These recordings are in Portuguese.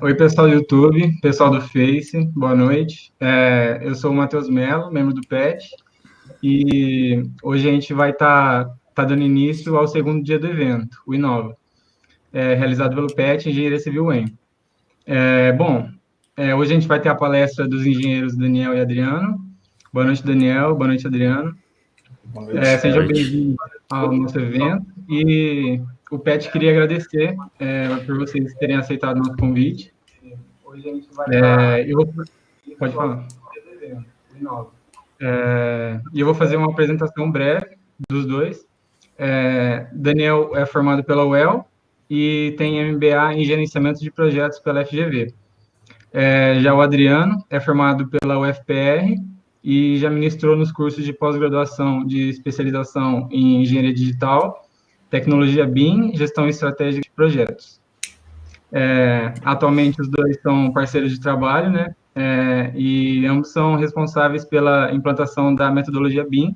Oi, pessoal do YouTube, pessoal do Face, boa noite. Eu sou o Matheus Mello, membro do PET, e hoje a gente vai estar dando início ao segundo dia do evento, o Inova, realizado pelo PET Engenharia Civil UEM. Hoje a gente vai ter a palestra dos engenheiros Daniel e Adriano. Boa noite, Daniel, boa noite, Adriano. Boa noite. Sejam bem-vindos ao nosso evento, e o PET queria agradecer por vocês terem aceitado o nosso convite. Hoje a gente vai pode falar. E eu vou fazer uma apresentação breve dos dois. Daniel é formado pela UEL e tem MBA em Gerenciamento de Projetos pela FGV. Já o Adriano é formado pela UFPR e já ministrou nos cursos de pós-graduação de especialização em Engenharia Digital, Tecnologia BIM, Gestão Estratégica de Projetos. Atualmente os dois são parceiros de trabalho, né? E ambos são responsáveis pela implantação da metodologia BIM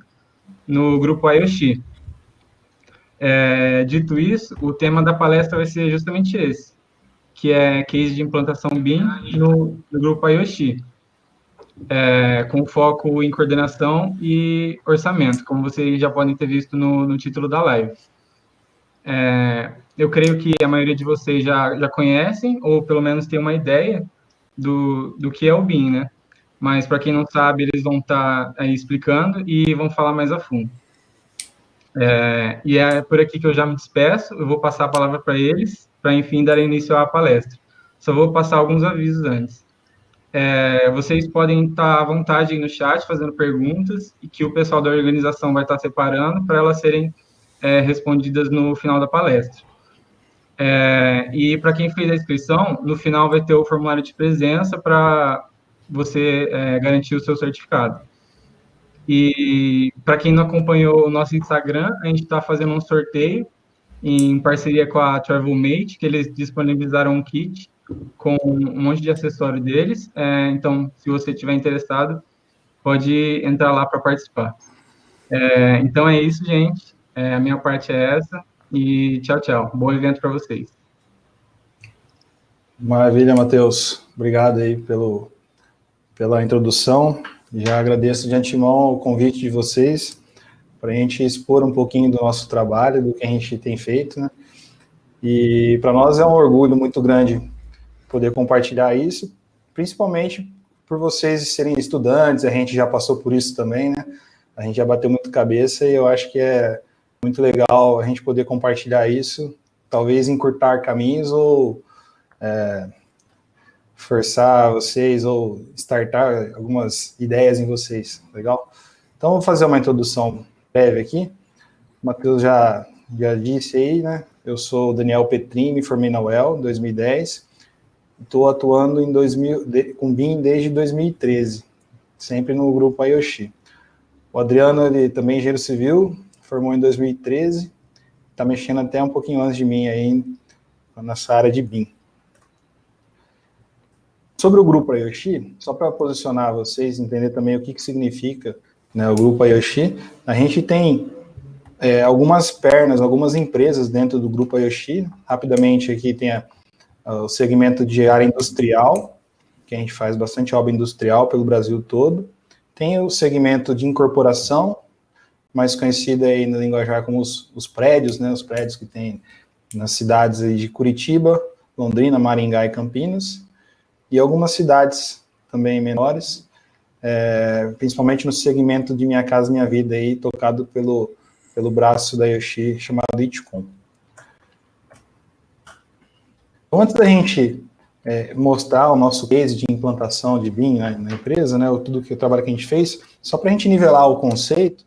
no grupo IoT. Dito isso, o tema da palestra vai ser justamente esse, que é case de implantação BIM no grupo IoT, com foco em coordenação e orçamento, como vocês já podem ter visto no título da live. Eu creio que a maioria de vocês já conhecem, ou pelo menos tem uma ideia do que é o BIM, né? Mas, para quem não sabe, eles vão estar aí explicando e vão falar mais a fundo. E é por aqui que eu já me despeço, eu vou passar a palavra para eles, para, enfim, dar início à palestra. Só vou passar alguns avisos antes. Vocês podem estar à vontade aí no chat, fazendo perguntas, e que o pessoal da organização vai estar separando para elas serem respondidas no final da palestra. E para quem fez a inscrição, no final vai ter o formulário de presença para você garantir o seu certificado. E para quem não acompanhou o nosso Instagram, a gente está fazendo um sorteio em parceria com a Travelmate, que eles disponibilizaram um kit com um monte de acessório deles. Então, se você estiver interessado, pode entrar lá para participar. Então é isso, gente. A minha parte é essa. E tchau, tchau. Bom evento para vocês. Maravilha, Matheus. Obrigado aí pela introdução. Já agradeço de antemão o convite de vocês para a gente expor um pouquinho do nosso trabalho, do que a gente tem feito, né? E para nós é um orgulho muito grande poder compartilhar isso, principalmente por vocês serem estudantes, a gente já passou por isso também, né? A gente já bateu muito cabeça e eu acho que é muito legal a gente poder compartilhar isso, talvez encurtar caminhos ou forçar vocês ou startar algumas ideias em vocês, legal? Então, vou fazer uma introdução breve aqui. O Matheus já disse aí, né? Eu sou o Daniel Petrini, me formei na UEL em 2010. Estou atuando com BIM desde 2013, sempre no grupo IoT. O Adriano, ele também é engenheiro civil, formou em 2013, está mexendo até um pouquinho antes de mim aí nessa área de BIM. Sobre o grupo IoT, só para posicionar vocês, entender também o que significa, né, o grupo IoT, a gente tem algumas pernas, algumas empresas dentro do grupo IoT. Rapidamente aqui tem o segmento de área industrial, que a gente faz bastante obra industrial pelo Brasil todo. Tem o segmento de incorporação, mais conhecido aí no linguajar como os prédios, né, os prédios que tem nas cidades aí de Curitiba, Londrina, Maringá e Campinas, e algumas cidades também menores, principalmente no segmento de Minha Casa Minha Vida, aí, tocado pelo braço da IoT chamado Itcom. Então, antes da gente mostrar o nosso case de implantação de BIM na empresa, né, tudo que o trabalho que a gente fez, só para a gente nivelar o conceito,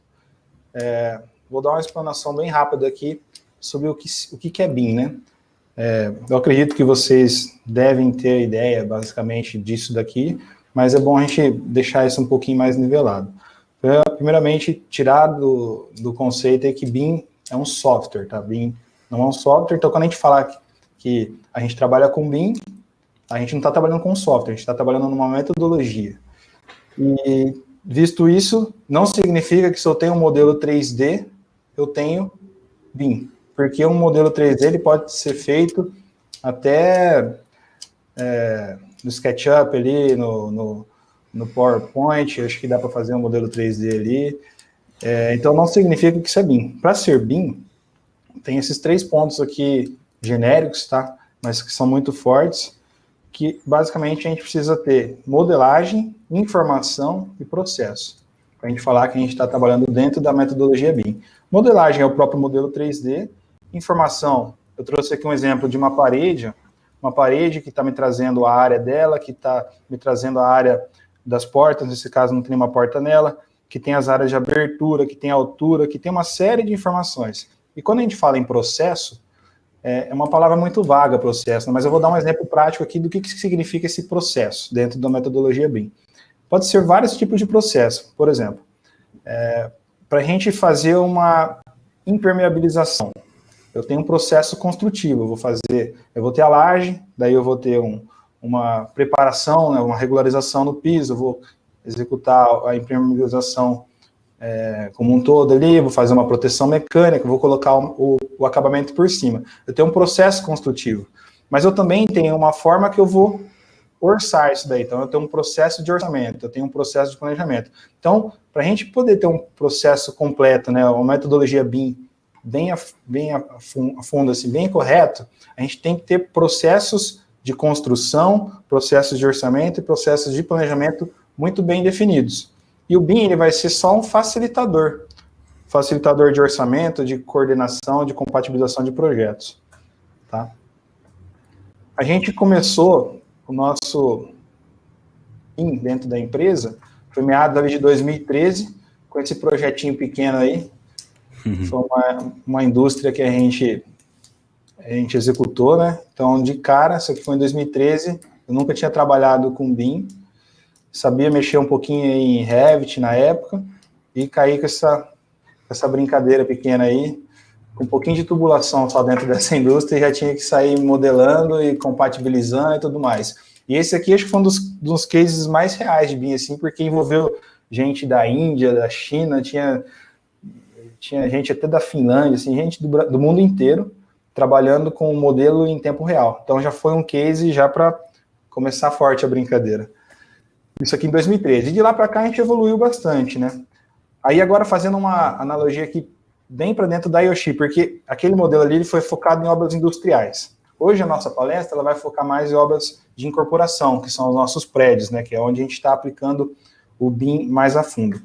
vou dar uma explanação bem rápida aqui sobre o que é BIM, né? Eu acredito que vocês devem ter ideia, basicamente, disso daqui, mas é bom a gente deixar isso um pouquinho mais nivelado. Primeiramente, tirar do conceito é que BIM é um software, tá? BIM não é um software, então quando a gente falar que a gente trabalha com BIM, a gente não está trabalhando com software, a gente está trabalhando numa metodologia. E, visto isso, não significa que se eu tenho um modelo 3D, eu tenho BIM. Porque um modelo 3D ele pode ser feito até no SketchUp ali, no PowerPoint, acho que dá para fazer um modelo 3D ali. Então, não significa que isso é BIM. Para ser BIM, tem esses 3 pontos aqui genéricos, tá? Mas que são muito fortes, que basicamente a gente precisa ter modelagem, informação e processo, para a gente falar que a gente está trabalhando dentro da metodologia BIM. Modelagem é o próprio modelo 3D, informação, eu trouxe aqui um exemplo de uma parede que está me trazendo a área dela, que está me trazendo a área das portas, nesse caso não tem uma porta nela, que tem as áreas de abertura, que tem altura, que tem uma série de informações. E quando a gente fala em processo, é uma palavra muito vaga, processo, mas eu vou dar um exemplo prático aqui do que significa esse processo dentro da metodologia BIM. Pode ser vários tipos de processo. Por exemplo, para a gente fazer uma impermeabilização, eu tenho um processo construtivo, eu vou ter a laje, daí eu vou ter uma preparação, né, uma regularização no piso, eu vou executar a impermeabilização como um todo ali, vou fazer uma proteção mecânica, vou colocar o acabamento por cima. Eu tenho um processo construtivo, mas eu também tenho uma forma que eu vou orçar isso daí. Então, eu tenho um processo de orçamento, eu tenho um processo de planejamento. Então, para a gente poder ter um processo completo, né, uma metodologia BIM bem a fundo, assim, bem correto, a gente tem que ter processos de construção, processos de orçamento e processos de planejamento muito bem definidos. E o BIM ele vai ser só um facilitador de orçamento, de coordenação, de compatibilização de projetos. Tá? A gente começou o nosso BIM dentro da empresa, foi meados ali de 2013, com esse projetinho pequeno aí. Foi uma indústria que a gente executou, né? Então, de cara, isso aqui foi em 2013, eu nunca tinha trabalhado com BIM, sabia mexer um pouquinho em Revit na época, e caí com essa brincadeira pequena aí, com um pouquinho de tubulação só dentro dessa indústria, e já tinha que sair modelando e compatibilizando e tudo mais. E esse aqui acho que foi um dos cases mais reais de BIM, assim, porque envolveu gente da Índia, da China, tinha gente até da Finlândia, assim, gente do mundo inteiro, trabalhando com o modelo em tempo real. Então já foi um case já para começar forte a brincadeira. Isso aqui em 2013. E de lá para cá a gente evoluiu bastante, né? Aí agora fazendo uma analogia aqui bem para dentro da IoT, porque aquele modelo ali ele foi focado em obras industriais. Hoje a nossa palestra ela vai focar mais em obras de incorporação, que são os nossos prédios, né? Que é onde a gente está aplicando o BIM mais a fundo.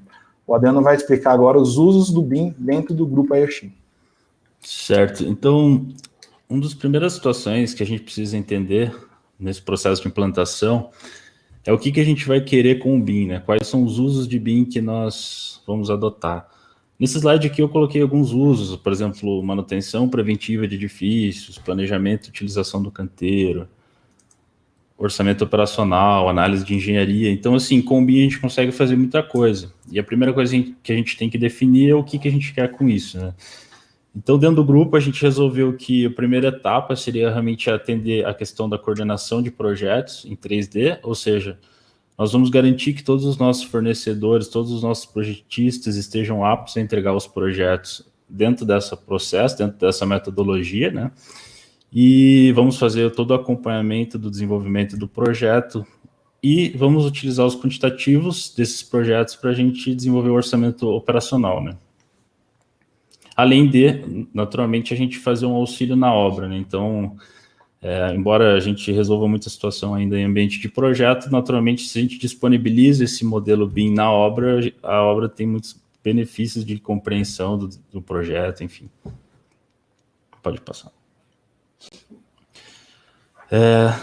O Adriano vai explicar agora os usos do BIM dentro do grupo IoT. Certo. Então, uma das primeiras situações que a gente precisa entender nesse processo de implantação é o que a gente vai querer com o BIM, né? Quais são os usos de BIM que nós vamos adotar. Nesse slide aqui eu coloquei alguns usos, por exemplo, manutenção preventiva de edifícios, planejamento e utilização do canteiro, orçamento operacional, análise de engenharia. Então, assim, com o BIM a gente consegue fazer muita coisa. E a primeira coisa que a gente tem que definir é o que a gente quer com isso, né? Então, dentro do grupo, a gente resolveu que a primeira etapa seria realmente atender a questão da coordenação de projetos em 3D, ou seja, nós vamos garantir que todos os nossos fornecedores, todos os nossos projetistas estejam aptos a entregar os projetos dentro desse processo, dentro dessa metodologia, né? E vamos fazer todo o acompanhamento do desenvolvimento do projeto e vamos utilizar os quantitativos desses projetos para a gente desenvolver o orçamento operacional, né? Além de, naturalmente, a gente fazer um auxílio na obra, né? Então, embora a gente resolva muita situação ainda em ambiente de projeto, naturalmente, se a gente disponibiliza esse modelo BIM na obra, a obra tem muitos benefícios de compreensão do projeto, enfim. Pode passar.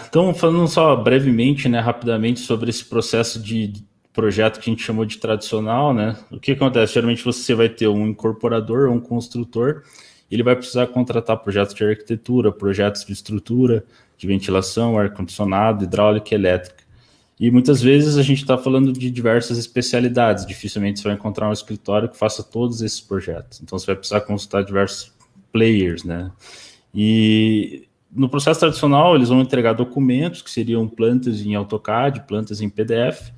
Então, falando só brevemente, né, rapidamente, sobre esse processo de projeto que a gente chamou de tradicional, né? O que acontece? Geralmente você vai ter um incorporador ou um construtor, ele vai precisar contratar projetos de arquitetura, projetos de estrutura, de ventilação, ar-condicionado, hidráulica e elétrica. E muitas vezes a gente está falando de diversas especialidades, dificilmente você vai encontrar um escritório que faça todos esses projetos. Então você vai precisar consultar diversos players, né? E no processo tradicional eles vão entregar documentos, que seriam plantas em AutoCAD, plantas em PDF.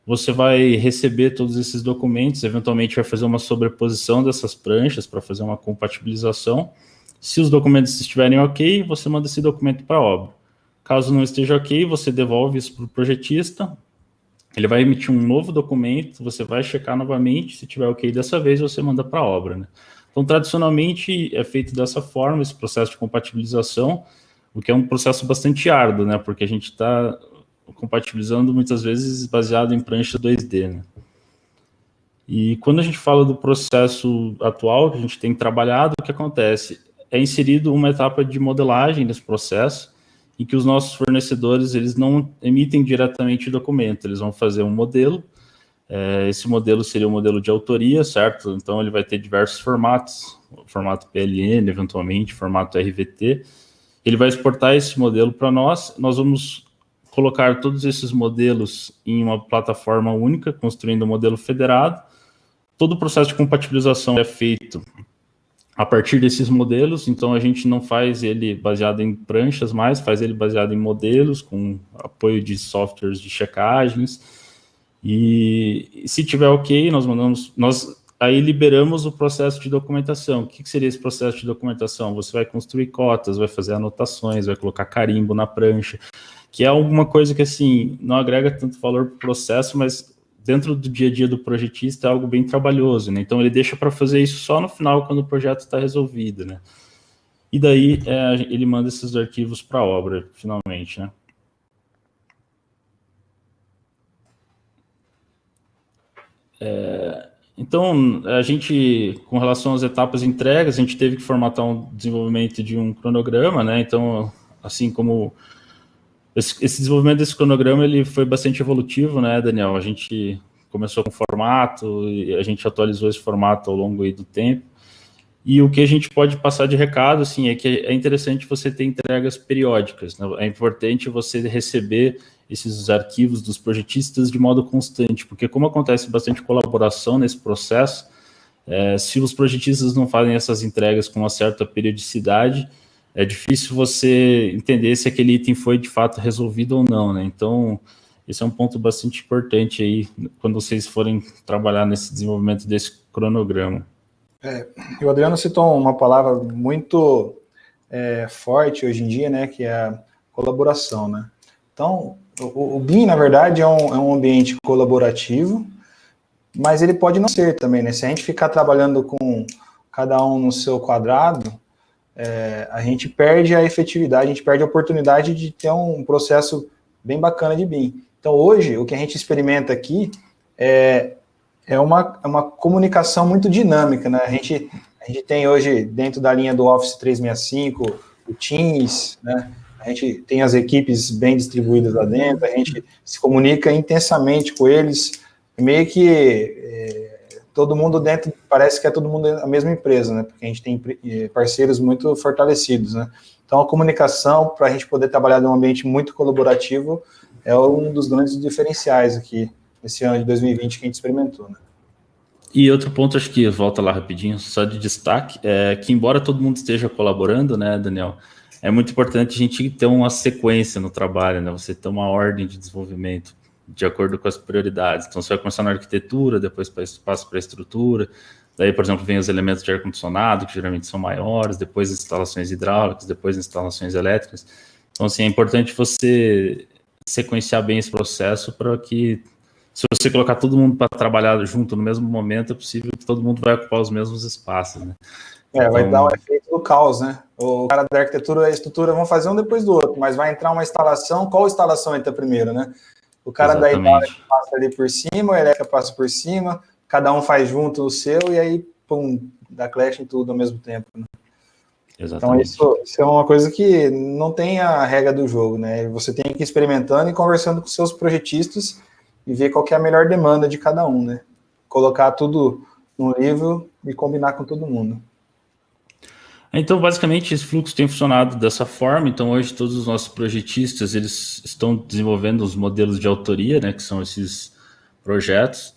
Você vai receber todos esses documentos, eventualmente vai fazer uma sobreposição dessas pranchas para fazer uma compatibilização. Se os documentos estiverem ok, você manda esse documento para a obra. Caso não esteja ok, você devolve isso para o projetista, ele vai emitir um novo documento, você vai checar novamente, se tiver ok dessa vez, você manda para a obra, né? Então, tradicionalmente, é feito dessa forma, esse processo de compatibilização, o que é um processo bastante árduo, né? Porque a gente está compatibilizando, muitas vezes, baseado em prancha 2D, né? E quando a gente fala do processo atual que a gente tem trabalhado, o que acontece? É inserido uma etapa de modelagem nesse processo, em que os nossos fornecedores, eles não emitem diretamente o documento, eles vão fazer um modelo, esse modelo seria um modelo de autoria, certo? Então, ele vai ter diversos formatos, formato PLN, eventualmente, formato RVT. Ele vai exportar esse modelo para nós vamos colocar todos esses modelos em uma plataforma única, construindo um modelo federado. Todo o processo de compatibilização é feito a partir desses modelos, então a gente não faz ele baseado em pranchas mais, faz ele baseado em modelos, com apoio de softwares de checagens. E se tiver ok, nós aí liberamos o processo de documentação. O que seria esse processo de documentação? Você vai construir cotas, vai fazer anotações, vai colocar carimbo na prancha, que é alguma coisa que, assim, não agrega tanto valor para o processo, mas dentro do dia a dia do projetista é algo bem trabalhoso, né? Então ele deixa para fazer isso só no final, quando o projeto está resolvido, né? E daí ele manda esses arquivos para a obra, finalmente, né? Então, a gente, com relação às etapas de entregas, a gente teve que formatar um desenvolvimento de um cronograma, né? Então, assim como esse desenvolvimento desse cronograma, ele foi bastante evolutivo, né, Daniel? A gente começou com formato e a gente atualizou esse formato ao longo aí do tempo. E o que a gente pode passar de recado, assim, é que é interessante você ter entregas periódicas, né? É importante você receber esses arquivos dos projetistas de modo constante, porque como acontece bastante colaboração nesse processo, se os projetistas não fazem essas entregas com uma certa periodicidade, é difícil você entender se aquele item foi de fato resolvido ou não, né? Então, esse é um ponto bastante importante aí, quando vocês forem trabalhar nesse desenvolvimento desse cronograma. E o Adriano citou uma palavra muito forte hoje em dia, né, que é a colaboração, né? Então, o BIM, na verdade, é um ambiente colaborativo, mas ele pode não ser também, né? Se a gente ficar trabalhando com cada um no seu quadrado, a gente perde a efetividade, a gente perde a oportunidade de ter um processo bem bacana de BIM. Então, hoje, o que a gente experimenta aqui é uma comunicação muito dinâmica, né? A gente tem hoje, dentro da linha do Office 365, o Teams, né? A gente tem as equipes bem distribuídas lá dentro, a gente se comunica intensamente com eles, meio que todo mundo dentro, parece que é todo mundo a mesma empresa, né? Porque a gente tem parceiros muito fortalecidos, né? Então, a comunicação, para a gente poder trabalhar num ambiente muito colaborativo, é um dos grandes diferenciais aqui, nesse ano de 2020 que a gente experimentou, né? E outro ponto, acho que volta lá rapidinho, só de destaque, é que embora todo mundo esteja colaborando, né, Daniel, é muito importante a gente ter uma sequência no trabalho, né? Você ter uma ordem de desenvolvimento de acordo com as prioridades. Então, você vai começar na arquitetura, depois passa para a estrutura, daí, por exemplo, vem os elementos de ar-condicionado, que geralmente são maiores, depois instalações hidráulicas, depois instalações elétricas. Então, assim, é importante você sequenciar bem esse processo para que, se você colocar todo mundo para trabalhar junto no mesmo momento, é possível que todo mundo vai ocupar os mesmos espaços, né? Então, vai dar um efeito do caos, né? O cara da arquitetura e a estrutura vão fazer um depois do outro, mas vai entrar uma instalação, qual instalação entra primeiro, né? O cara da hidráulica passa ali por cima, a elétrica passa por cima, cada um faz junto o seu, e aí, pum, dá clash em tudo ao mesmo tempo, né? Exatamente. Então, isso é uma coisa que não tem a regra do jogo, né? Você tem que ir experimentando e conversando com seus projetistas e ver qual que é a melhor demanda de cada um, né? Colocar tudo num livro e combinar com todo mundo. Então, basicamente, esse fluxo tem funcionado dessa forma. Então, hoje, todos os nossos projetistas, eles estão desenvolvendo os modelos de autoria, né, que são esses projetos.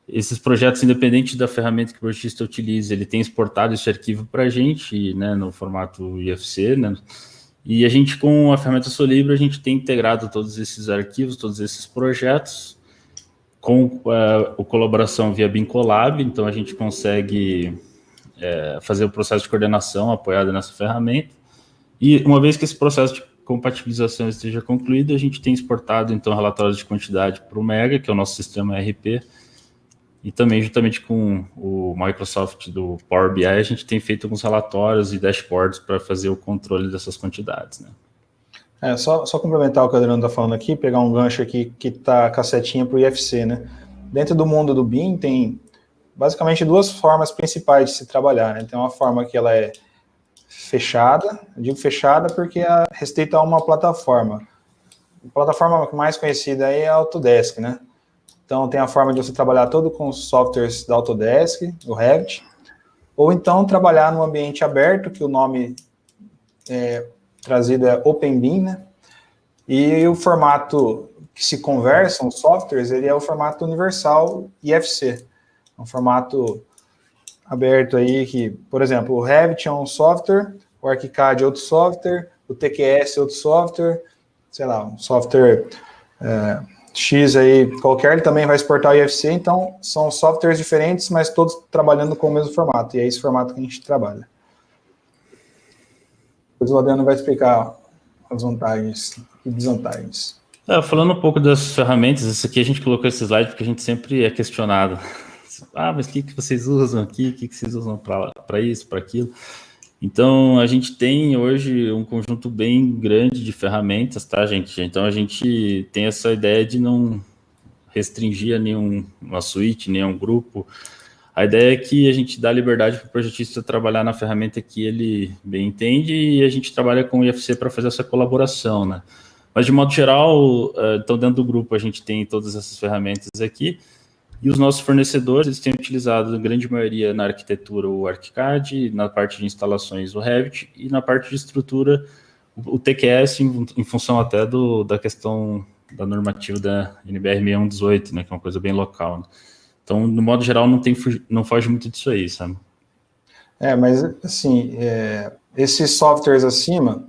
Esses projetos, independente da ferramenta que o projetista utilize, ele tem exportado esse arquivo para a gente, né, no formato IFC, né? E a gente, com a ferramenta Solibra, a gente tem integrado todos esses arquivos, todos esses projetos, com a colaboração via BIM Collab. Então, a gente consegue fazer o processo de coordenação apoiado nessa ferramenta. E uma vez que esse processo de compatibilização esteja concluída, a gente tem exportado, então, relatórios de quantidade para o Mega, que é o nosso sistema ERP, e também, juntamente com o Microsoft do Power BI, a gente tem feito alguns relatórios e dashboards para fazer o controle dessas quantidades, né? Só complementar o que o Adriano está falando aqui, pegar um gancho aqui que está com a setinha para o IFC, né? Dentro do mundo do BIM tem basicamente duas formas principais de se trabalhar, né? Tem uma forma que ela é fechada, eu digo fechada porque é restrita a uma plataforma. A plataforma mais conhecida aí é a Autodesk, né? Então tem a forma de você trabalhar todo com os softwares da Autodesk, o Revit, ou então trabalhar num ambiente aberto, que o nome trazido é OpenBIM, né? E o formato que se conversam os softwares, ele é o formato universal IFC. É um formato aberto aí que, por exemplo, o Revit é um software, o ArchiCAD é outro software, o TQS é outro software, sei lá, um software X aí qualquer, ele também vai exportar o IFC, então são softwares diferentes, mas todos trabalhando com o mesmo formato, e é esse formato que a gente trabalha. Depois o Adriano vai explicar as vantagens e desvantagens. Falando um pouco das ferramentas, isso aqui a gente colocou esse slide porque a gente sempre é questionado. Mas o que vocês usam aqui? O que vocês usam para isso, para aquilo? Então, a gente tem hoje um conjunto bem grande de ferramentas, tá, gente? Então, a gente tem essa ideia de não restringir a nenhuma suíte, nenhum grupo. A ideia é que a gente dá liberdade para o projetista trabalhar na ferramenta que ele bem entende e a gente trabalha com o IFC para fazer essa colaboração, né? Mas, de modo geral, então, dentro do grupo, a gente tem todas essas ferramentas aqui. E os nossos fornecedores, eles têm utilizado, a grande maioria, na arquitetura, o ArchiCAD, na parte de instalações, o Revit, e na parte de estrutura, o TQS, em função até da questão da normativa da NBR 6118, né, que é uma coisa bem local, né? Então, no modo geral, não foge muito disso aí, sabe? Mas, assim, esses softwares acima,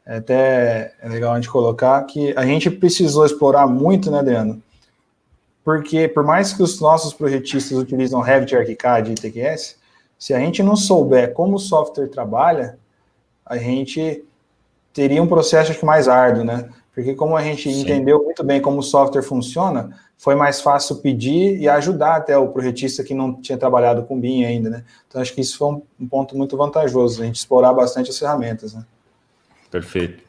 até é legal a gente colocar que a gente precisou explorar muito, né, Adriano? Porque, por mais que os nossos projetistas utilizam Revit, ArchiCAD e TQS, se a gente não souber como o software trabalha, a gente teria um processo acho que mais árduo, né? Porque como a gente entendeu muito bem como o software funciona, foi mais fácil pedir e ajudar até o projetista que não tinha trabalhado com BIM ainda, né? Então, acho que isso foi um ponto muito vantajoso, a gente explorar bastante as ferramentas, né? Perfeito.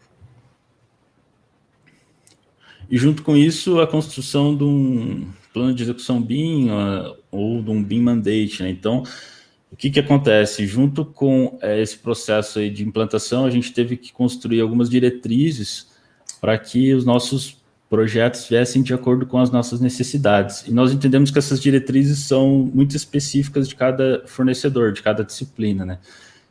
E junto com isso, a construção de um plano de execução BIM ou de um BIM Mandate, né? Então, o que acontece? Junto com esse processo aí de implantação, a gente teve que construir algumas diretrizes para que os nossos projetos viessem de acordo com as nossas necessidades. E nós entendemos que essas diretrizes são muito específicas de cada fornecedor, de cada disciplina, né?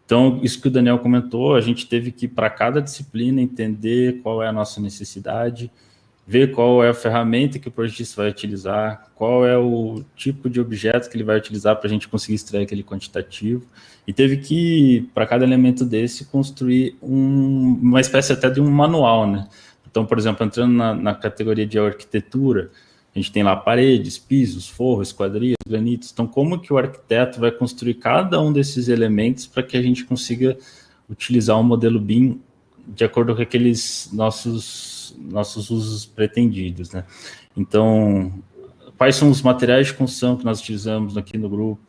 Então, isso que o Daniel comentou, a gente teve que, para cada disciplina, entender qual é a nossa necessidade, ver qual é a ferramenta que o projetista vai utilizar, qual é o tipo de objeto que ele vai utilizar para a gente conseguir extrair aquele quantitativo, e teve que, para cada elemento desse, construir uma espécie até de um manual, né? Então, por exemplo, entrando na categoria de arquitetura, a gente tem lá paredes, pisos, forro, esquadrias, granitos. Então, como que o arquiteto vai construir cada um desses elementos para que a gente consiga utilizar um modelo BIM de acordo com aqueles nossos usos pretendidos, né? Então, quais são os materiais de construção que nós utilizamos aqui no grupo?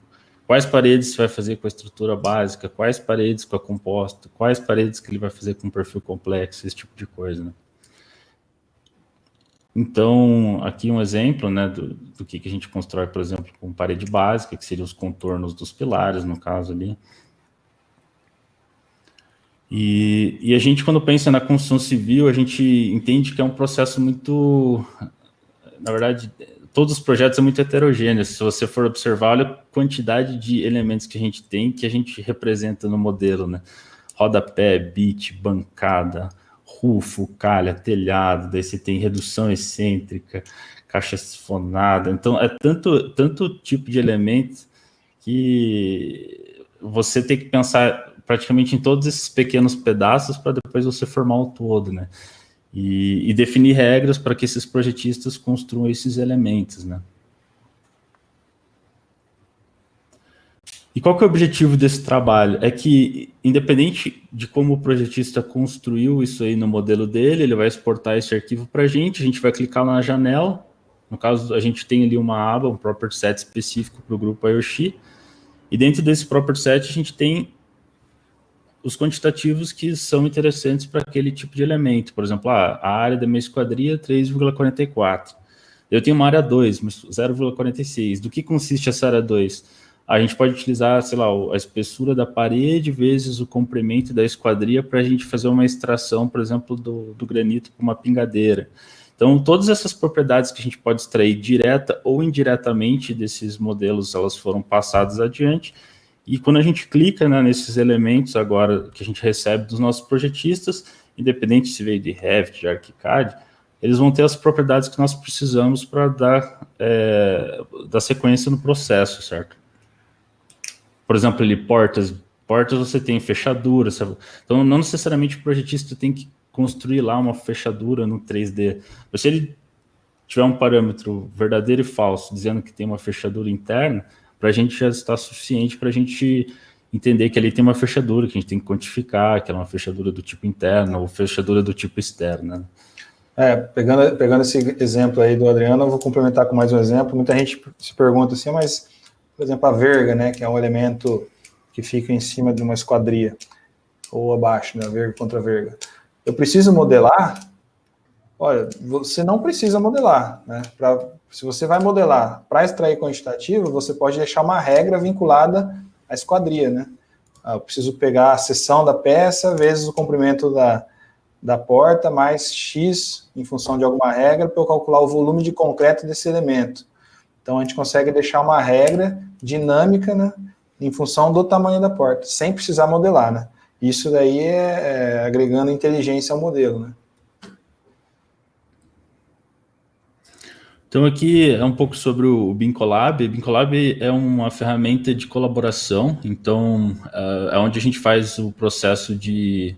Quais paredes você vai fazer com a estrutura básica? Quais paredes com a composta? Quais paredes que ele vai fazer com perfil complexo? Esse tipo de coisa, né? Então, aqui um exemplo, né, do que a gente constrói, por exemplo, com parede básica, que seriam os contornos dos pilares, no caso ali. E a gente, quando pensa na construção civil, a gente entende que é um processo muito... Na verdade, todos os projetos são muito heterogêneos. Se você for observar, olha a quantidade de elementos que a gente representa no modelo, né? Rodapé, bit, bancada, rufo, calha, telhado, daí você tem redução excêntrica, caixa sifonada. Então, é tanto tipo de elementos que você tem que pensar praticamente em todos esses pequenos pedaços para depois você formar o todo, né? E definir regras para que esses projetistas construam esses elementos, né? E qual que é o objetivo desse trabalho? É que, independente de como o projetista construiu isso aí no modelo dele, ele vai exportar esse arquivo para a gente vai clicar na janela. No caso, a gente tem ali uma aba, um property set específico para o grupo IOSHI, e dentro desse property set a gente tem os quantitativos que são interessantes para aquele tipo de elemento. Por exemplo, a área da minha esquadria 3,44. Eu tenho uma área 2, 0,46. Do que consiste essa área 2? A gente pode utilizar, sei lá, a espessura da parede vezes o comprimento da esquadria para a gente fazer uma extração, por exemplo, do granito com uma pingadeira. Então, todas essas propriedades que a gente pode extrair direta ou indiretamente desses modelos, elas foram passadas adiante. E quando a gente clica, né, nesses elementos agora que a gente recebe dos nossos projetistas, independente se veio de Revit, de ArchiCAD, eles vão ter as propriedades que nós precisamos para dar sequência no processo, certo? Por exemplo, ali, portas você tem fechadura, sabe? Então não necessariamente o projetista tem que construir lá uma fechadura no 3D. Mas se ele tiver um parâmetro verdadeiro e falso, dizendo que tem uma fechadura interna, para a gente já está suficiente para a gente entender que ali tem uma fechadura, que a gente tem que quantificar, que é uma fechadura do tipo interno ou fechadura do tipo externo, né? Pegando esse exemplo aí do Adriano, eu vou complementar com mais um exemplo. Muita gente se pergunta assim, mas, por exemplo, a verga, né, que é um elemento que fica em cima de uma esquadria, ou abaixo, né, verga contra verga. Eu preciso modelar? Olha, você não precisa modelar, né? Se você vai modelar para extrair quantitativo, você pode deixar uma regra vinculada à esquadria, né? Eu preciso pegar a seção da peça vezes o comprimento da porta mais X em função de alguma regra para eu calcular o volume de concreto desse elemento. Então, a gente consegue deixar uma regra dinâmica, né, em função do tamanho da porta, sem precisar modelar, né? Isso daí é agregando inteligência ao modelo, né? Então, aqui é um pouco sobre o BIM Collab. O BIM Collab é uma ferramenta de colaboração, então é onde a gente faz o processo de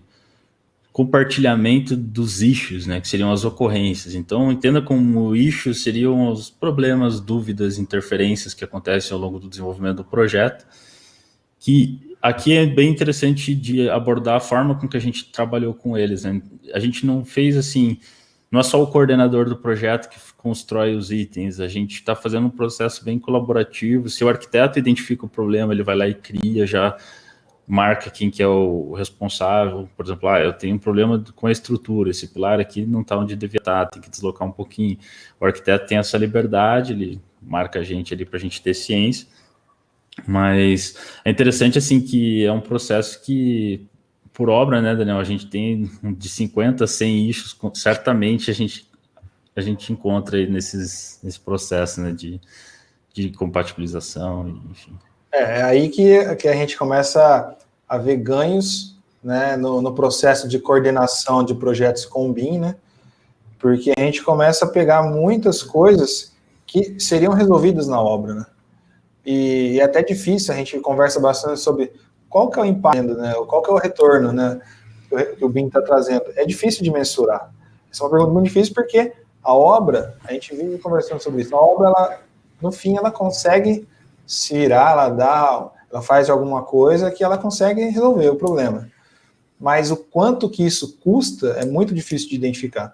compartilhamento dos issues, né, que seriam as ocorrências. Então, entenda como issues seriam os problemas, dúvidas, interferências que acontecem ao longo do desenvolvimento do projeto, que aqui é bem interessante de abordar a forma com que a gente trabalhou com eles, né? A gente não fez assim, não é só o coordenador do projeto que constrói os itens, a gente está fazendo um processo bem colaborativo. Se o arquiteto identifica o problema, ele vai lá e cria, já marca quem que é o responsável. Por exemplo, eu tenho um problema com a estrutura, esse pilar aqui não está onde devia estar, tem que deslocar um pouquinho. O arquiteto tem essa liberdade, ele marca a gente ali para a gente ter ciência, mas é interessante assim que é um processo que, por obra, né, Daniel, a gente tem de 50 a 100 issues, certamente a gente encontra aí nesse processo, né, de compatibilização, enfim. É aí que a gente começa a ver ganhos, né, no processo de coordenação de projetos com BIM, né, porque a gente começa a pegar muitas coisas que seriam resolvidas na obra, né, e é até difícil, a gente conversa bastante sobre qual que é o impacto, né, qual que é o retorno, né, que o BIM está trazendo. É difícil de mensurar. Essa é uma pergunta muito difícil porque a obra, a gente vive conversando sobre isso, a obra, no fim, ela consegue se virar, ela faz alguma coisa que ela consegue resolver o problema. Mas o quanto que isso custa é muito difícil de identificar.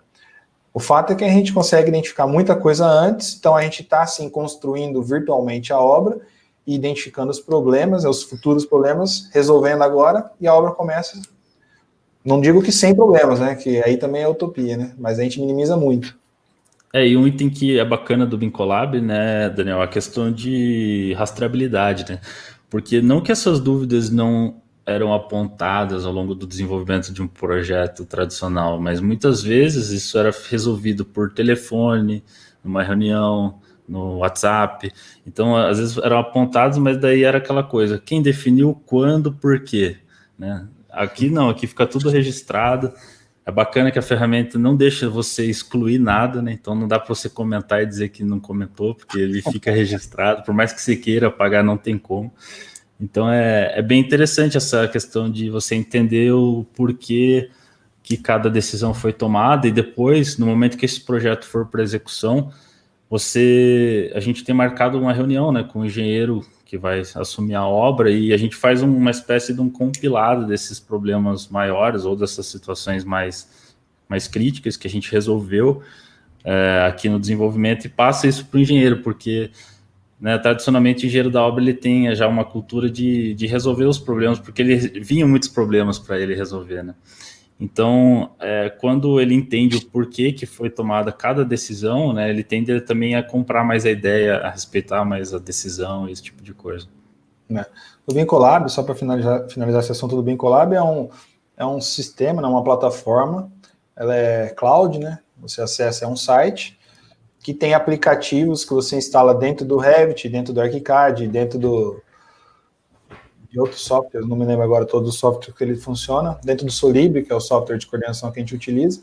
O fato é que a gente consegue identificar muita coisa antes, então a gente está, assim, construindo virtualmente a obra e identificando os problemas, os futuros problemas, resolvendo agora, e a obra começa, não digo que sem problemas, né, que aí também é utopia, né, mas a gente minimiza muito. E um item que é bacana do BIM Collab, né, Daniel, a questão de rastreabilidade, né? Porque não que essas dúvidas não eram apontadas ao longo do desenvolvimento de um projeto tradicional, mas muitas vezes isso era resolvido por telefone, numa reunião, no WhatsApp. Então, às vezes eram apontados, mas daí era aquela coisa, quem definiu quando, por quê, né? Aqui não, aqui fica tudo registrado. É bacana que a ferramenta não deixa você excluir nada, né? Então não dá para você comentar e dizer que não comentou, porque ele fica registrado. Por mais que você queira apagar, não tem como. Então é bem interessante essa questão de você entender o porquê que cada decisão foi tomada e depois, no momento que esse projeto for para execução, a gente tem marcado uma reunião, né, com o engenheiro que vai assumir a obra e a gente faz uma espécie de um compilado desses problemas maiores ou dessas situações mais críticas que a gente resolveu aqui no desenvolvimento e passa isso para o engenheiro, porque, né, tradicionalmente o engenheiro da obra ele tem já uma cultura de resolver os problemas, porque ele vinha muitos problemas para ele resolver, né? Então, quando ele entende o porquê que foi tomada cada decisão, né, ele tende também a comprar mais a ideia, a respeitar mais a decisão, esse tipo de coisa. O Bincolab, só para finalizar a sessão do Bincolab, é um sistema, né, uma plataforma, ela é cloud, né, você acessa, é um site, que tem aplicativos que você instala dentro do Revit, dentro do ArchiCAD, dentro de outros softwares, não me lembro agora todos os softwares que ele funciona, dentro do Solibri, que é o software de coordenação que a gente utiliza,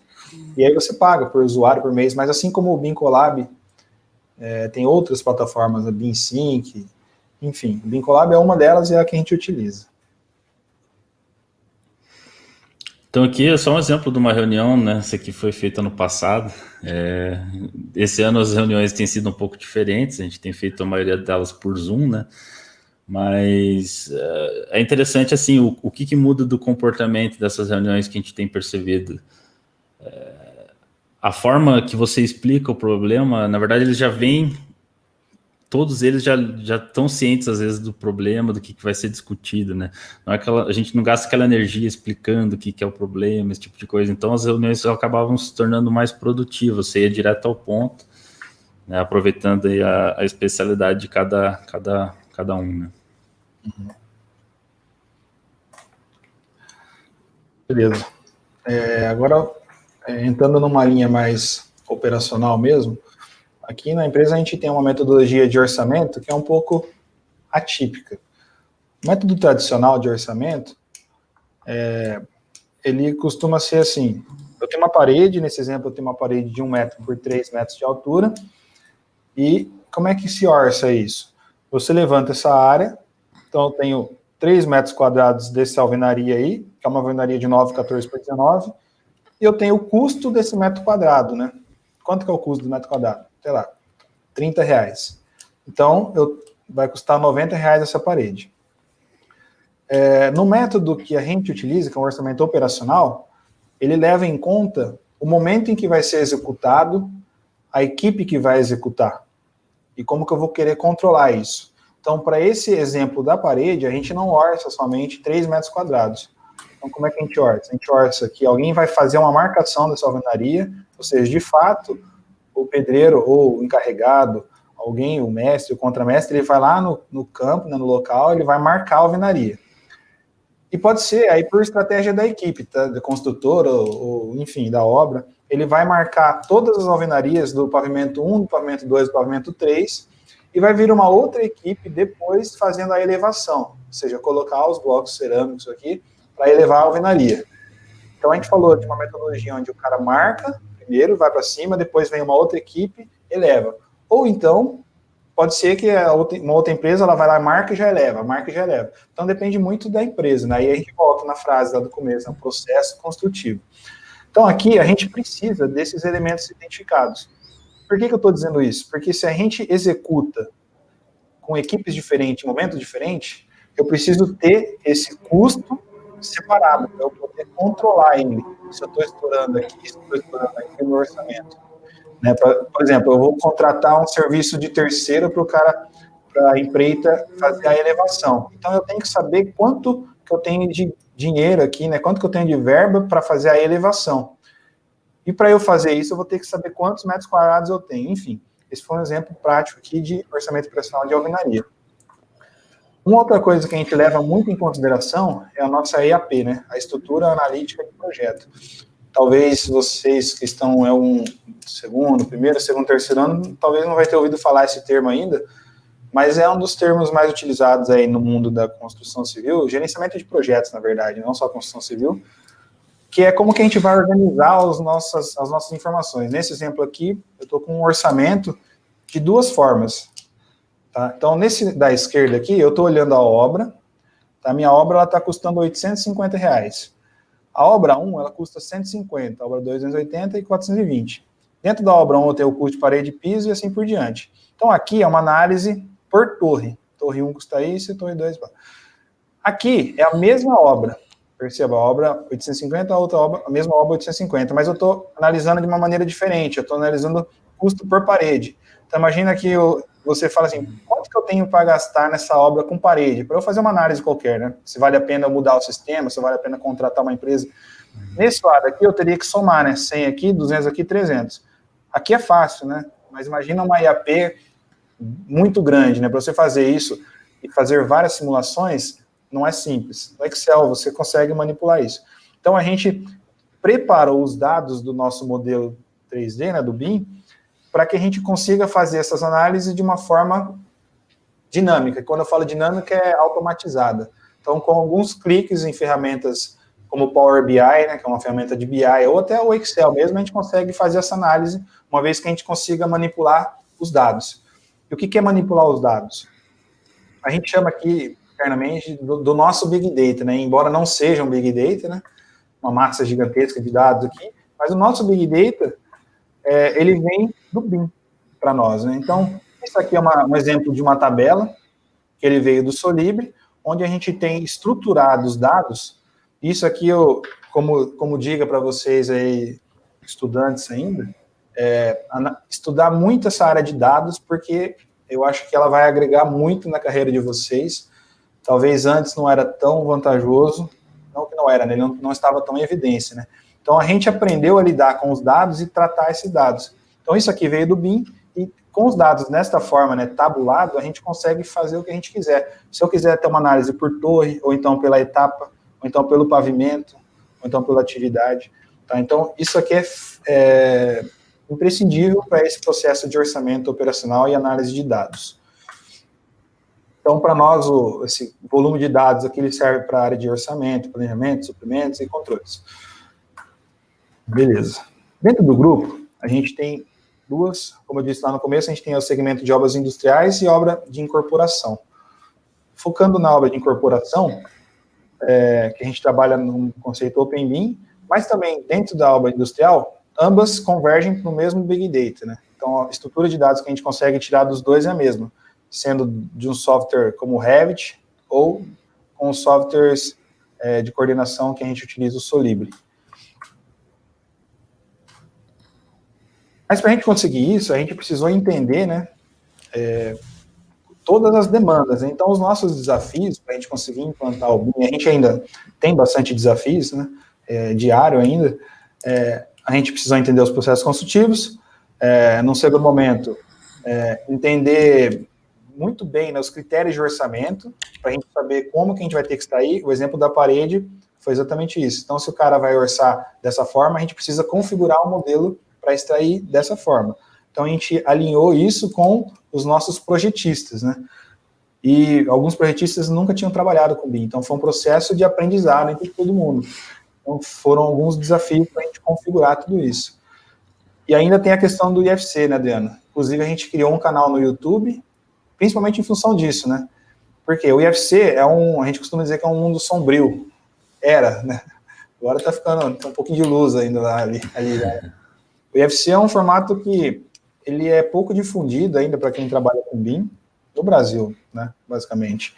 e aí você paga por usuário, por mês, mas assim como o Bincolab, tem outras plataformas, a BinSync, enfim, o Bincolab é uma delas e é a que a gente utiliza. Então aqui é só um exemplo de uma reunião, né? Essa aqui foi feita no passado. Esse ano as reuniões têm sido um pouco diferentes, a gente tem feito a maioria delas por Zoom, né? Mas é interessante, assim, o que muda do comportamento dessas reuniões que a gente tem percebido. A forma que você explica o problema, na verdade, eles já vêm, todos eles já estão cientes, às vezes, do problema, do que vai ser discutido, né? Não é a gente não gasta aquela energia explicando o que é o problema, esse tipo de coisa. Então, as reuniões acabavam se tornando mais produtivas, você ia direto ao ponto, né? Aproveitando aí a especialidade de cada um, né? Beleza. Agora, entrando numa linha mais operacional mesmo, aqui na empresa a gente tem uma metodologia de orçamento que é um pouco atípica. O método tradicional de orçamento, ele costuma ser assim, eu tenho uma parede, nesse exemplo eu tenho uma parede de 1 metro por 3 metros de altura, e como é que se orça isso? Você levanta essa área, então eu tenho 3 metros quadrados dessa alvenaria aí, que é uma alvenaria de 9,14 por 19, e eu tenho o custo desse metro quadrado, né? Quanto que é o custo do metro quadrado? Sei lá, R$30. Então, vai custar R$90 essa parede. No método que a gente utiliza, que é um orçamento operacional, ele leva em conta o momento em que vai ser executado, a equipe que vai executar, e como que eu vou querer controlar isso. Então, para esse exemplo da parede, a gente não orça somente 3 metros quadrados. Então, como é que a gente orça? A gente orça que alguém vai fazer uma marcação dessa alvenaria, ou seja, de fato, o pedreiro ou o encarregado, alguém, o mestre, o contramestre, ele vai lá no campo, né, no local, ele vai marcar a alvenaria. E pode ser, aí por estratégia da equipe, tá, da construtora, ou enfim, da obra, ele vai marcar todas as alvenarias do pavimento 1, do pavimento 2, do pavimento 3, e vai vir uma outra equipe depois fazendo a elevação, ou seja, colocar os blocos cerâmicos aqui para elevar a alvenaria. Então a gente falou de uma metodologia onde o cara marca, primeiro vai para cima, depois vem uma outra equipe, eleva. Ou então, pode ser que uma outra empresa, ela vai lá, marca e já eleva, marca e já eleva. Então depende muito da empresa, né? E aí a gente volta na frase lá do começo, é um processo construtivo. Então aqui a gente precisa desses elementos identificados. Por que eu estou dizendo isso? Porque se a gente executa com equipes diferentes, em momentos diferentes, eu preciso ter esse custo separado, para eu poder controlar ele. Se eu estou estourando aqui, se eu estou estourando aqui no orçamento. Né? Por exemplo, eu vou contratar um serviço de terceiro para a empreita fazer a elevação. Então, eu tenho que saber quanto que eu tenho de dinheiro aqui, né? Quanto que eu tenho de verba para fazer a elevação. E para eu fazer isso, eu vou ter que saber quantos metros quadrados eu tenho. Enfim, esse foi um exemplo prático aqui de orçamento operacional de alvenaria. Uma outra coisa que a gente leva muito em consideração é a nossa EAP, né? A Estrutura Analítica de Projeto. Talvez vocês que estão primeiro, segundo, terceiro ano, talvez não vai ter ouvido falar esse termo ainda, mas é um dos termos mais utilizados aí no mundo da construção civil, gerenciamento de projetos, na verdade, não só construção civil, que é como que a gente vai organizar as nossas informações. Nesse exemplo aqui, eu estou com um orçamento de duas formas. Tá? Então, nesse da esquerda aqui, eu estou olhando a obra, tá? A minha obra está custando R$850. A obra 1, ela custa 150, a obra 2, 280 e 420. Dentro da obra 1 eu tenho o custo de parede e piso e assim por diante. Então aqui é uma análise por torre. Torre 1 custa isso, torre 2... Aqui é a mesma obra. Perceba, a obra 850, a outra obra, a mesma obra 850, mas eu estou analisando de uma maneira diferente, eu estou analisando custo por parede. Então imagina que você fala assim, quanto que eu tenho para gastar nessa obra com parede? Para eu fazer uma análise qualquer, né? Se vale a pena mudar o sistema, se vale a pena contratar uma empresa. Nesse lado aqui eu teria que somar, né? 100 aqui, 200 aqui, 300. Aqui é fácil, né? Mas imagina uma IAP muito grande, né? Para você fazer isso e fazer várias simulações, não é simples. No Excel você consegue manipular isso. Então a gente preparou os dados do nosso modelo 3D, né, do BIM, para que a gente consiga fazer essas análises de uma forma dinâmica. E quando eu falo dinâmica, é automatizada. Então, com alguns cliques em ferramentas como o Power BI, né, que é uma ferramenta de BI, ou até o Excel mesmo, a gente consegue fazer essa análise, uma vez que a gente consiga manipular os dados. E o que é manipular os dados? A gente chama aqui, internamente, do nosso Big Data, né, embora não seja um Big Data, né, uma massa gigantesca de dados aqui, mas o nosso Big Data, ele vem do BIM para nós, né? Então, isso aqui é um exemplo de uma tabela, que ele veio do Solibre, onde a gente tem estruturado os dados. Isso aqui, como diga para vocês aí, estudantes ainda, estudar muito essa área de dados, porque eu acho que ela vai agregar muito na carreira de vocês. Talvez antes não era tão vantajoso, não que não era, né? Ele não estava tão em evidência, né? Então, a gente aprendeu a lidar com os dados e tratar esses dados. Então, isso aqui veio do BIM, e com os dados nesta forma, né, tabulado, a gente consegue fazer o que a gente quiser. Se eu quiser ter uma análise por torre, ou então pela etapa, ou então pelo pavimento, ou então pela atividade. Tá? Então, isso aqui é imprescindível para esse processo de orçamento operacional e análise de dados. Então, para nós, esse volume de dados aqui ele serve para a área de orçamento, planejamento, suprimentos e controles. Beleza. Dentro do grupo, a gente tem duas, como eu disse lá no começo, a gente tem o segmento de obras industriais e obra de incorporação. Focando na obra de incorporação, que a gente trabalha no conceito Open BIM, mas também dentro da obra industrial, ambas convergem para o mesmo Big Data, né? Então, a estrutura de dados que a gente consegue tirar dos dois é a mesma, sendo de um software como o Revit ou com os softwares de coordenação que a gente utiliza, o Solibre. Mas para a gente conseguir isso, a gente precisou entender, né, todas as demandas, né? Então, os nossos desafios para a gente conseguir implantar o BIM, a gente ainda tem bastante desafios, né, diário ainda, a gente precisou entender os processos construtivos, num segundo momento, entender muito bem, né, os critérios de orçamento, para a gente saber como que a gente vai ter que extrair. O exemplo da parede foi exatamente isso. Então, se o cara vai orçar dessa forma, a gente precisa configurar o modelo para extrair dessa forma. Então, a gente alinhou isso com os nossos projetistas, né? E alguns projetistas nunca tinham trabalhado com BIM, então foi um processo de aprendizado entre todo mundo. Então, foram alguns desafios para a gente configurar tudo isso. E ainda tem a questão do IFC, né, Adriana? Inclusive, a gente criou um canal no YouTube, principalmente em função disso, né? Porque o IFC a gente costuma dizer que é um mundo sombrio. Era, né? Agora está ficando um pouquinho de luz ainda ali. Né? O IFC é um formato que ele é pouco difundido ainda para quem trabalha com BIM no Brasil, né, basicamente.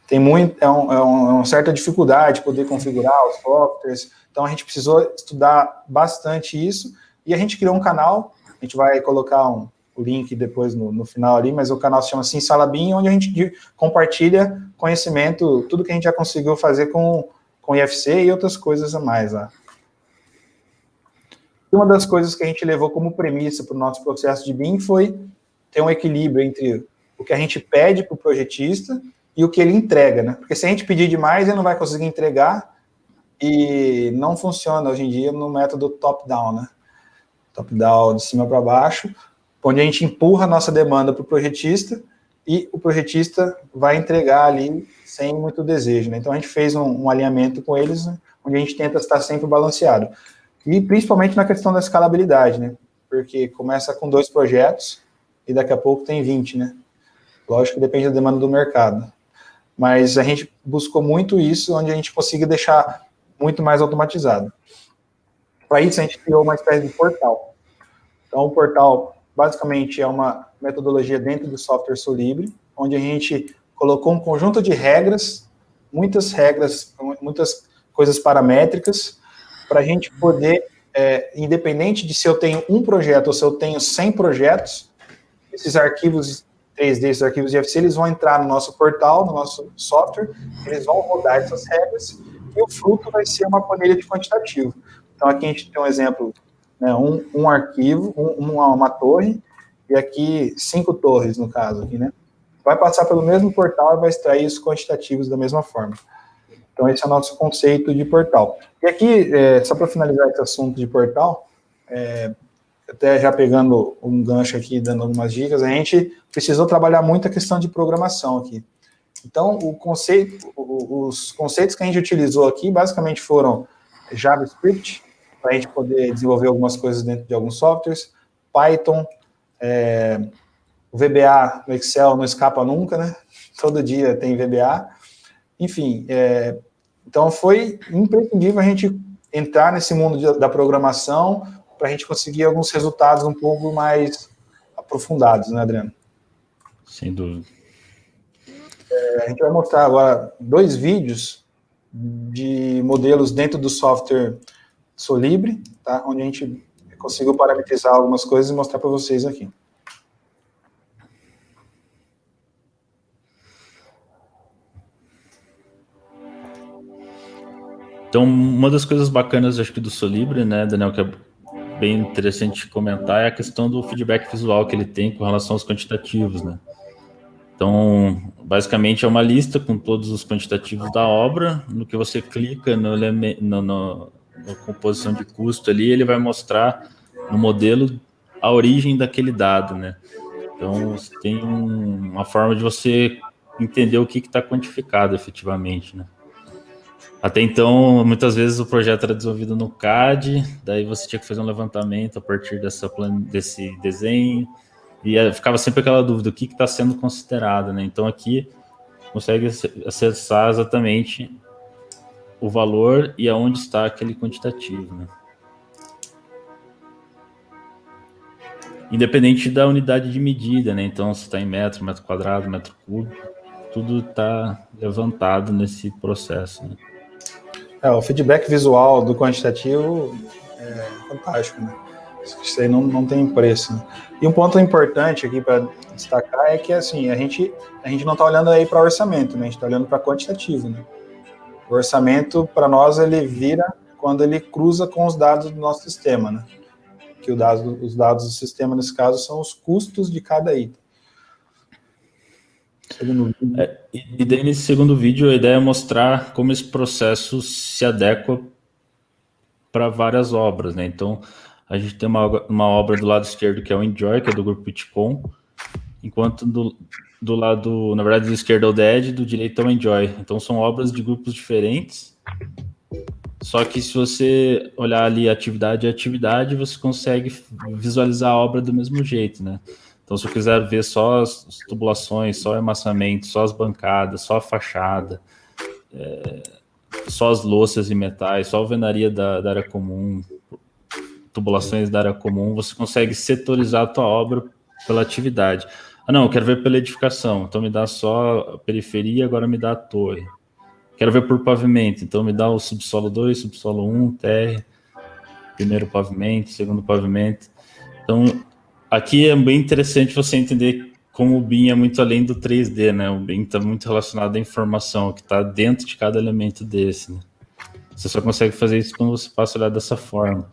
Tem uma certa dificuldade de poder configurar os softwares, então a gente precisou estudar bastante isso, e a gente criou um canal, a gente vai colocar o link depois no final ali, mas o canal se chama Sim Sala BIM, onde a gente compartilha conhecimento, tudo que a gente já conseguiu fazer com IFC e outras coisas a mais lá. Uma das coisas que a gente levou como premissa para o nosso processo de BIM foi ter um equilíbrio entre o que a gente pede para o projetista e o que ele entrega, né? Porque se a gente pedir demais, ele não vai conseguir entregar, e não funciona hoje em dia no método top-down, né? Top-down, de cima para baixo, onde a gente empurra a nossa demanda para o projetista e o projetista vai entregar ali sem muito desejo, né? Então, a gente fez um alinhamento com eles, né, onde a gente tenta estar sempre balanceado. E principalmente na questão da escalabilidade, né? Porque começa com 2 projetos e daqui a pouco tem 20, né? Lógico que depende da demanda do mercado. Mas a gente buscou muito isso, onde a gente consiga deixar muito mais automatizado. Para isso, a gente criou uma espécie de portal. Então, o portal, basicamente, é uma metodologia dentro do software Solibre, onde a gente colocou um conjunto de regras, muitas coisas paramétricas, para a gente poder, independente de se eu tenho um projeto ou se eu tenho 100 projetos, esses arquivos 3D, esses arquivos IFC, eles vão entrar no nosso portal, no nosso software, eles vão rodar essas regras, e o fruto vai ser uma planilha de quantitativo. Então, aqui a gente tem um exemplo, né, um arquivo, uma torre, e aqui 5 torres, no caso, aqui, né? Vai passar pelo mesmo portal e vai extrair os quantitativos da mesma forma. Então, esse é o nosso conceito de portal. E aqui, só para finalizar esse assunto de portal, até já pegando um gancho aqui, dando algumas dicas, a gente precisou trabalhar muito a questão de programação aqui. Então, os conceitos que a gente utilizou aqui, basicamente foram JavaScript, para a gente poder desenvolver algumas coisas dentro de alguns softwares, Python, o VBA no Excel não escapa nunca, né? Todo dia tem VBA. Enfim, então foi imprescindível a gente entrar nesse mundo da programação para a gente conseguir alguns resultados um pouco mais aprofundados, né, Adriano? Sem dúvida. A gente vai mostrar agora 2 vídeos de modelos dentro do software Solibre, tá? Onde a gente conseguiu parametrizar algumas coisas e mostrar para vocês aqui. Então, uma das coisas bacanas, acho que do Solibre, né, Daniel, que é bem interessante comentar, é a questão do feedback visual que ele tem com relação aos quantitativos, né? Então, basicamente é uma lista com todos os quantitativos da obra, no que você clica na composição de custo ali, ele vai mostrar no modelo a origem daquele dado, né? Então, você tem uma forma de você entender o que está quantificado efetivamente, né? Até então, muitas vezes o projeto era desenvolvido no CAD, daí você tinha que fazer um levantamento a partir desse desenho, e ficava sempre aquela dúvida, o que está sendo considerado, né? Então aqui consegue acessar exatamente o valor e aonde está aquele quantitativo, né? Independente da unidade de medida, né? Então se está em metro, metro quadrado, metro cúbico, tudo está levantado nesse processo, né? O feedback visual do quantitativo é fantástico, né? Isso aí não tem preço, né? E um ponto importante aqui para destacar é que, assim, a gente não está olhando aí para orçamento, né? A gente está olhando para quantitativo, né? O orçamento, para nós, ele vira quando ele cruza com os dados do nosso sistema, né? Que os dados do sistema, nesse caso, são os custos de cada item. E daí, nesse segundo vídeo, a ideia é mostrar como esse processo se adequa para várias obras, né? Então, a gente tem uma obra do lado esquerdo que é o Enjoy, que é do grupo Bitcoin, enquanto do lado, na verdade, do esquerdo é o Dead, do direito é o Enjoy. Então, são obras de grupos diferentes, só que se você olhar ali atividade a atividade, você consegue visualizar a obra do mesmo jeito, né? Então, se eu quiser ver só as tubulações, só o amassamento, só as bancadas, só a fachada, só as louças e metais, só a alvenaria da área comum, tubulações da área comum, você consegue setorizar a tua obra pela atividade. Ah, não, eu quero ver pela edificação, então me dá só a periferia, agora me dá a torre. Quero ver por pavimento, então me dá o subsolo 2, subsolo 1, terra, primeiro pavimento, segundo pavimento. Então, aqui é bem interessante você entender como o BIM é muito além do 3D, né? O BIM está muito relacionado à informação que está dentro de cada elemento desse, né? Você só consegue fazer isso quando você passa a olhar dessa forma.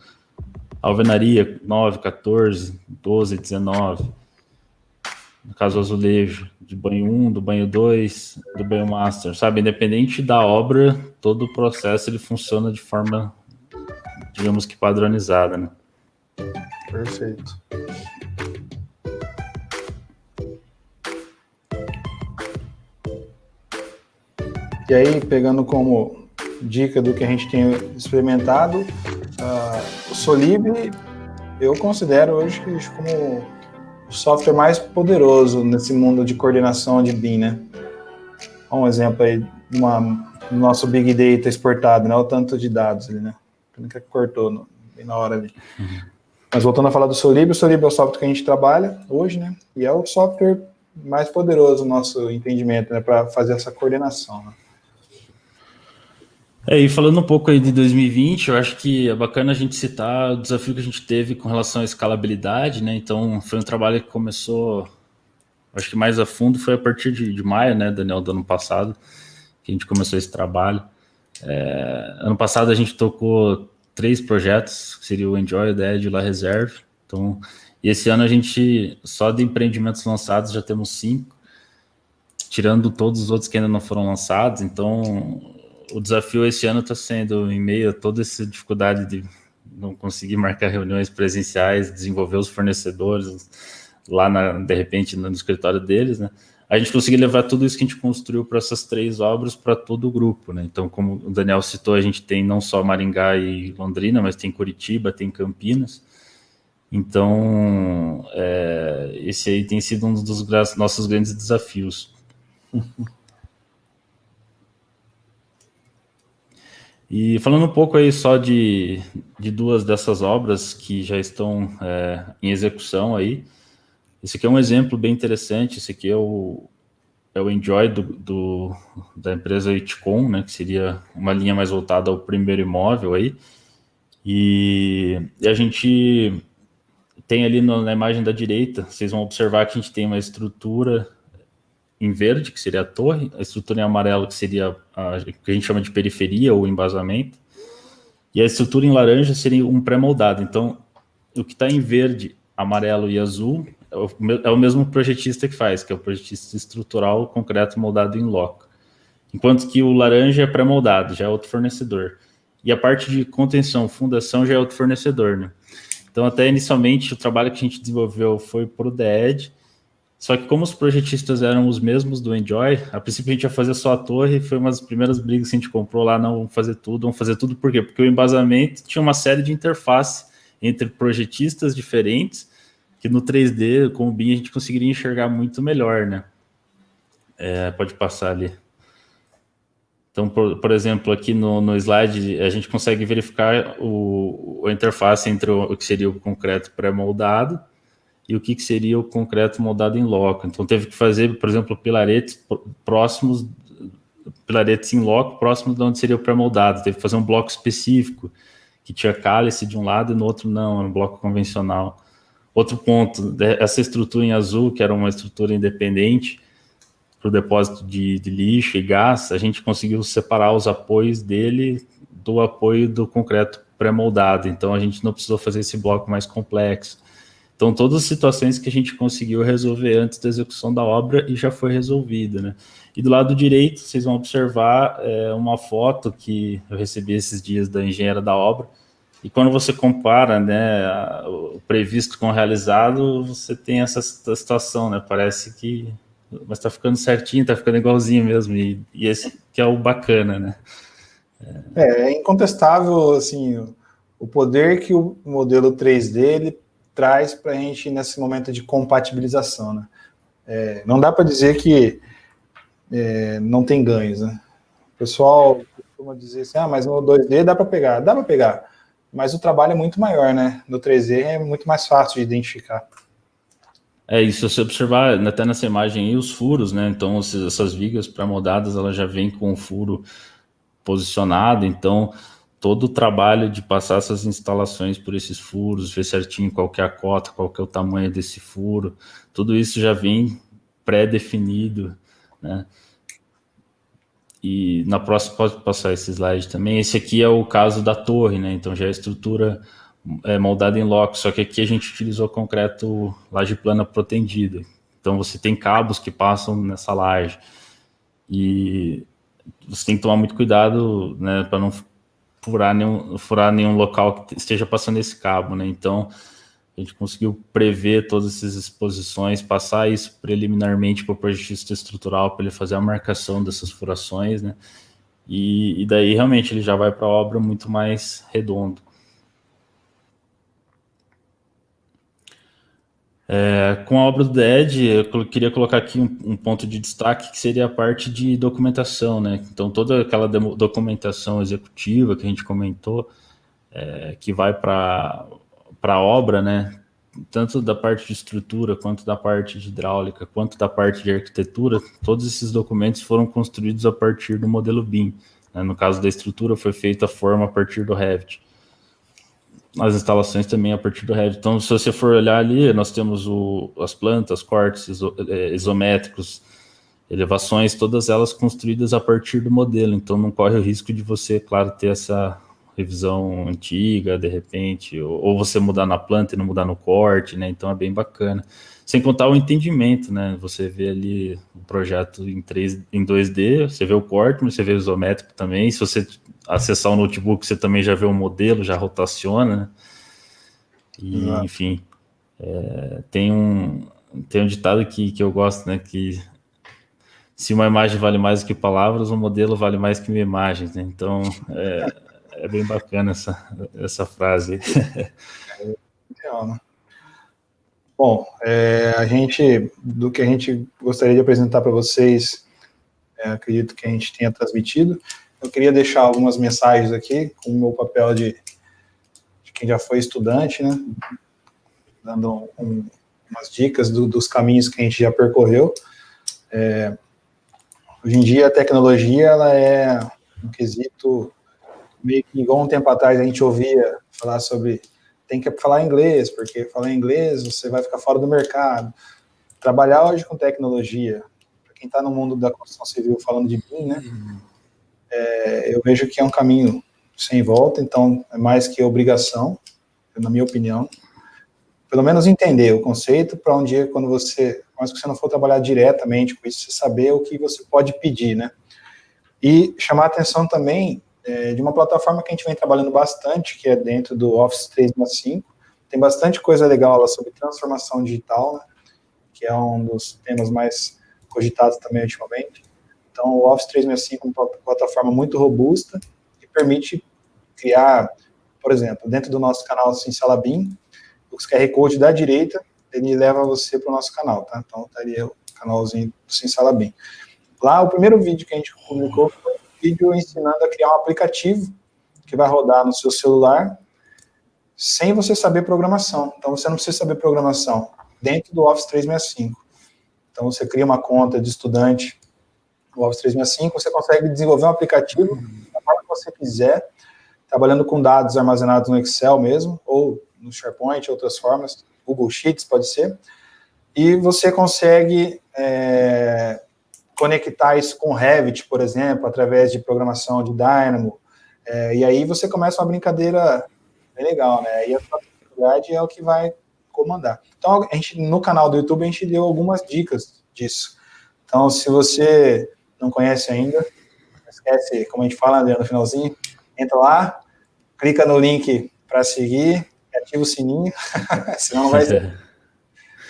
Alvenaria, 9, 14, 12, 19. No caso, o azulejo, de banho 1, do banho 2, do banho master, sabe? Independente da obra, todo o processo ele funciona de forma, digamos que padronizada, né? Perfeito. E aí, pegando como dica do que a gente tem experimentado, o Solibre eu considero hoje como o software mais poderoso nesse mundo de coordenação de BIM, né? Um exemplo aí, no nosso Big Data exportado, né? O tanto de dados ali, né? Que cortou bem na hora ali. Mas voltando a falar do Solib é o software que a gente trabalha hoje, né? E é o software mais poderoso no nosso entendimento, né? Para fazer essa coordenação, né? E falando um pouco aí de 2020, eu acho que é bacana a gente citar o desafio que a gente teve com relação à escalabilidade, né? Então, foi um trabalho que começou, acho que mais a fundo foi a partir de maio, né, Daniel, do ano passado, que a gente começou esse trabalho. Ano passado a gente tocou 3 projetos, que seria o Enjoy, o Dead e o La Reserve. Então, e esse ano a gente, só de empreendimentos lançados, já temos 5, tirando todos os outros que ainda não foram lançados. Então, o desafio esse ano está sendo, em meio a toda essa dificuldade de não conseguir marcar reuniões presenciais, desenvolver os fornecedores lá, de repente, no escritório deles, né? A gente conseguir levar tudo isso que a gente construiu para essas 3 obras para todo o grupo, né? Então, como o Daniel citou, a gente tem não só Maringá e Londrina, mas tem Curitiba, tem Campinas. Então, esse aí tem sido um dos nossos grandes desafios. E falando um pouco aí só de 2 dessas obras que já estão em execução aí, esse aqui é um exemplo bem interessante. Esse aqui é o Enjoy da empresa Itcom, né, que seria uma linha mais voltada ao primeiro imóvel aí. E a gente tem ali na imagem da direita, vocês vão observar que a gente tem uma estrutura em verde, que seria a torre, a estrutura em amarelo, que seria que a gente chama de periferia ou embasamento, e a estrutura em laranja seria um pré-moldado. Então, o que está em verde, amarelo e azul é o mesmo projetista que faz, que é o projetista estrutural concreto moldado em loco. Enquanto que o laranja é pré-moldado, já é outro fornecedor. E a parte de contenção, fundação, já é outro fornecedor, né? Então, até inicialmente, o trabalho que a gente desenvolveu foi para o DED, só que como os projetistas eram os mesmos do Enjoy, a princípio a gente ia fazer só a torre, foi uma das primeiras brigas que a gente comprou lá, não, vamos fazer tudo por quê? Porque o embasamento tinha uma série de interfaces entre projetistas diferentes, que no 3D, com o BIM, a gente conseguiria enxergar muito melhor, né? Pode passar ali. Então, por exemplo, aqui no slide, a gente consegue verificar a interface entre o que seria o concreto pré-moldado e o que seria o concreto moldado em loco. Então, teve que fazer, por exemplo, pilaretes em loco próximos de onde seria o pré-moldado. Teve que fazer um bloco específico, que tinha cálice de um lado e no outro não, era um bloco convencional. Outro ponto, essa estrutura em azul, que era uma estrutura independente para o depósito de lixo e gás, a gente conseguiu separar os apoios dele do apoio do concreto pré-moldado. Então, a gente não precisou fazer esse bloco mais complexo. Então, todas as situações que a gente conseguiu resolver antes da execução da obra e já foi resolvida, né? E do lado direito, vocês vão observar uma foto que eu recebi esses dias da engenheira da obra. E quando você compara, né, o previsto com o realizado, você tem essa situação, né? Parece que... Mas está ficando certinho, está ficando igualzinho mesmo. E esse que é o bacana, né? É incontestável, assim, o poder que o modelo 3D ele traz para a gente nesse momento de compatibilização, né? Não dá para dizer que não tem ganhos, né? O pessoal costuma dizer assim, mas no 2D dá para pegar, mas o trabalho é muito maior, né? No 3D é muito mais fácil de identificar. Isso, se você observar até nessa imagem aí, os furos, né? Então, essas vigas pré-moldadas, elas já vêm com o furo posicionado, então todo o trabalho de passar essas instalações por esses furos, ver certinho qual que é a cota, qual que é o tamanho desse furo, tudo isso já vem pré-definido, né? E na próxima, pode passar esse slide também, esse aqui é o caso da torre, né? Então já é a estrutura moldada em loco, só que aqui a gente utilizou concreto laje plana protendida. Então você tem cabos que passam nessa laje. E você tem que tomar muito cuidado, né, para não furar nenhum local que esteja passando esse cabo, né? Então a gente conseguiu prever todas essas exposições, passar isso preliminarmente para o projetista estrutural para ele fazer a marcação dessas furações, né? E daí realmente ele já vai para a obra muito mais redondo. Com a obra do DED, eu queria colocar aqui um ponto de destaque, que seria a parte de documentação, né? Então, toda aquela documentação executiva que a gente comentou, que vai para para a obra, né? Tanto da parte de estrutura, quanto da parte de hidráulica, quanto da parte de arquitetura, todos esses documentos foram construídos a partir do modelo BIM. Né? No caso da estrutura, foi feita a forma a partir do Revit. As instalações também a partir do Revit. Então, se você for olhar ali, nós temos as plantas, cortes isométricos, elevações, todas elas construídas a partir do modelo. Então, não corre o risco de você, claro, ter essa revisão antiga, de repente, ou você mudar na planta e não mudar no corte, né? Então, é bem bacana. Sem contar o entendimento, né? Você vê ali o projeto em 2D, você vê o corte, mas você vê o isométrico também. Se você acessar o notebook, você também já vê o modelo, já rotaciona, né? E, enfim, tem um ditado que eu gosto, né? Que se uma imagem vale mais do que palavras, um modelo vale mais que uma imagem, né? Então, é bem bacana essa frase. Legal, né? Bom, do que a gente gostaria de apresentar para vocês, acredito que a gente tenha transmitido. Eu queria deixar algumas mensagens aqui, com o meu papel de quem já foi estudante, né? Dando umas dicas dos caminhos que a gente já percorreu. Hoje em dia, a tecnologia, ela é um quesito meio que igual um tempo atrás a gente ouvia falar sobre tem que falar inglês, porque falar inglês você vai ficar fora do mercado. Trabalhar hoje com tecnologia, para quem está no mundo da construção civil falando de BIM, né, eu vejo que é um caminho sem volta, então é mais que obrigação, na minha opinião, pelo menos entender o conceito para um dia, quando mas que você não for trabalhar diretamente com isso, você saber o que você pode pedir, né, e chamar a atenção também de uma plataforma que a gente vem trabalhando bastante, que é dentro do Office 365, tem bastante coisa legal lá sobre transformação digital, né, que é um dos temas mais cogitados também ultimamente. Então, o Office 365 é uma plataforma muito robusta, que permite criar, por exemplo, dentro do nosso canal Sincela BIM, o QR Code da direita, ele leva você para o nosso canal, tá? Então, estaria o canalzinho do Sincela BIM. Lá, o primeiro vídeo que a gente publicou foi vídeo ensinando a criar um aplicativo que vai rodar no seu celular sem você saber programação. Então, você não precisa saber programação dentro do Office 365. Então, você cria uma conta de estudante no Office 365, você consegue desenvolver um aplicativo da forma que você quiser, trabalhando com dados armazenados no Excel mesmo, ou no SharePoint, outras formas, Google Sheets pode ser, e você consegue conectar isso com Revit, por exemplo, através de programação de Dynamo, e aí você começa uma brincadeira bem legal, né? E a facilidade é o que vai comandar. Então, no canal do YouTube, a gente deu algumas dicas disso. Então, se você não conhece ainda, não esquece, como a gente fala, André, no finalzinho, entra lá, clica no link para seguir, ativa o sininho, senão não vai ser.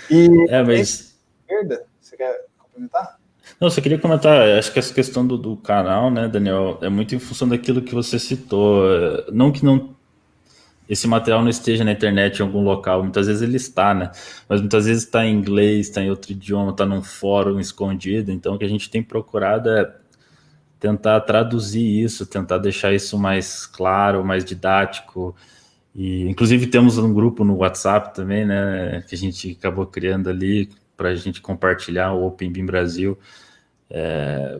E mas... esquerda, você quer complementar? Não, só queria comentar, acho que essa questão do canal, né, Daniel, é muito em função daquilo que você citou. Não que esse material não esteja na internet em algum local, muitas vezes ele está, né? Mas muitas vezes está em inglês, está em outro idioma, está num fórum escondido. Então, o que a gente tem procurado é tentar traduzir isso, tentar deixar isso mais claro, mais didático. E, inclusive, temos um grupo no WhatsApp também, né, que a gente acabou criando ali para a gente compartilhar o Open BIM Brasil.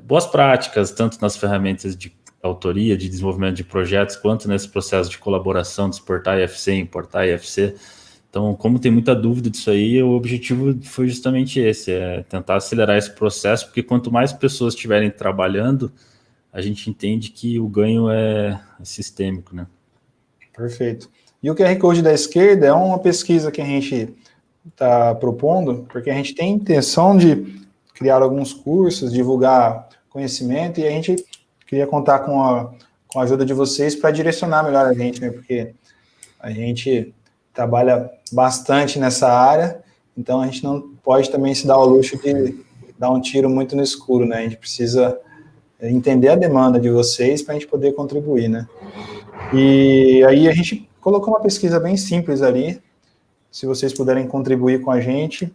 Boas práticas, tanto nas ferramentas de autoria, de desenvolvimento de projetos, quanto nesse processo de colaboração de exportar IFC, importar IFC. Então, como tem muita dúvida disso aí, o objetivo foi justamente esse, tentar acelerar esse processo, porque quanto mais pessoas estiverem trabalhando, a gente entende que o ganho é sistêmico, né? Perfeito. E o QR Code da esquerda é uma pesquisa que a gente está propondo, porque a gente tem intenção de criar alguns cursos, divulgar conhecimento, e a gente queria contar com a ajuda de vocês para direcionar melhor a gente, né? Porque a gente trabalha bastante nessa área, então a gente não pode também se dar ao luxo de dar um tiro muito no escuro, né? A gente precisa entender a demanda de vocês para a gente poder contribuir, né? E aí a gente colocou uma pesquisa bem simples ali, se vocês puderem contribuir com a gente,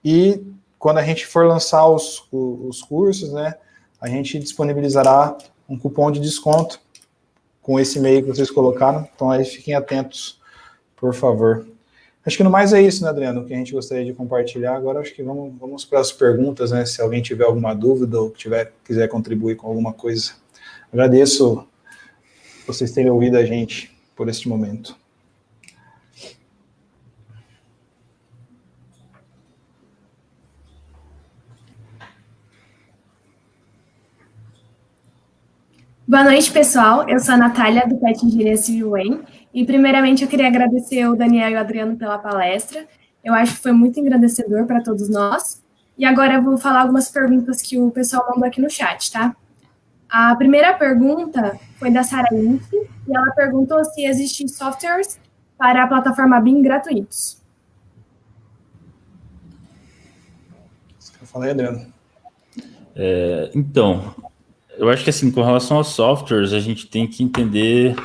e quando a gente for lançar os cursos, né, a gente disponibilizará um cupom de desconto com esse e-mail que vocês colocaram, então aí fiquem atentos, Por favor. Acho que no mais é isso, né, Adriano, que a gente gostaria de compartilhar. Agora acho que vamos para as perguntas, né, se alguém tiver alguma dúvida ou quiser contribuir com alguma coisa. Agradeço vocês terem ouvido a gente por este momento. Boa noite, pessoal. Eu sou a Natália, do PET Engenharia Civil UEM, e primeiramente eu queria agradecer o Daniel e o Adriano pela palestra. Eu acho que foi muito engrandecedor para todos nós. E agora eu vou falar algumas perguntas que o pessoal mandou aqui no chat, tá? A primeira pergunta foi da Sara Ince, e ela perguntou se existem softwares para a plataforma BIM gratuitos. Eu falei, Adriano. Então, eu acho que assim, com relação aos softwares, a gente tem que entender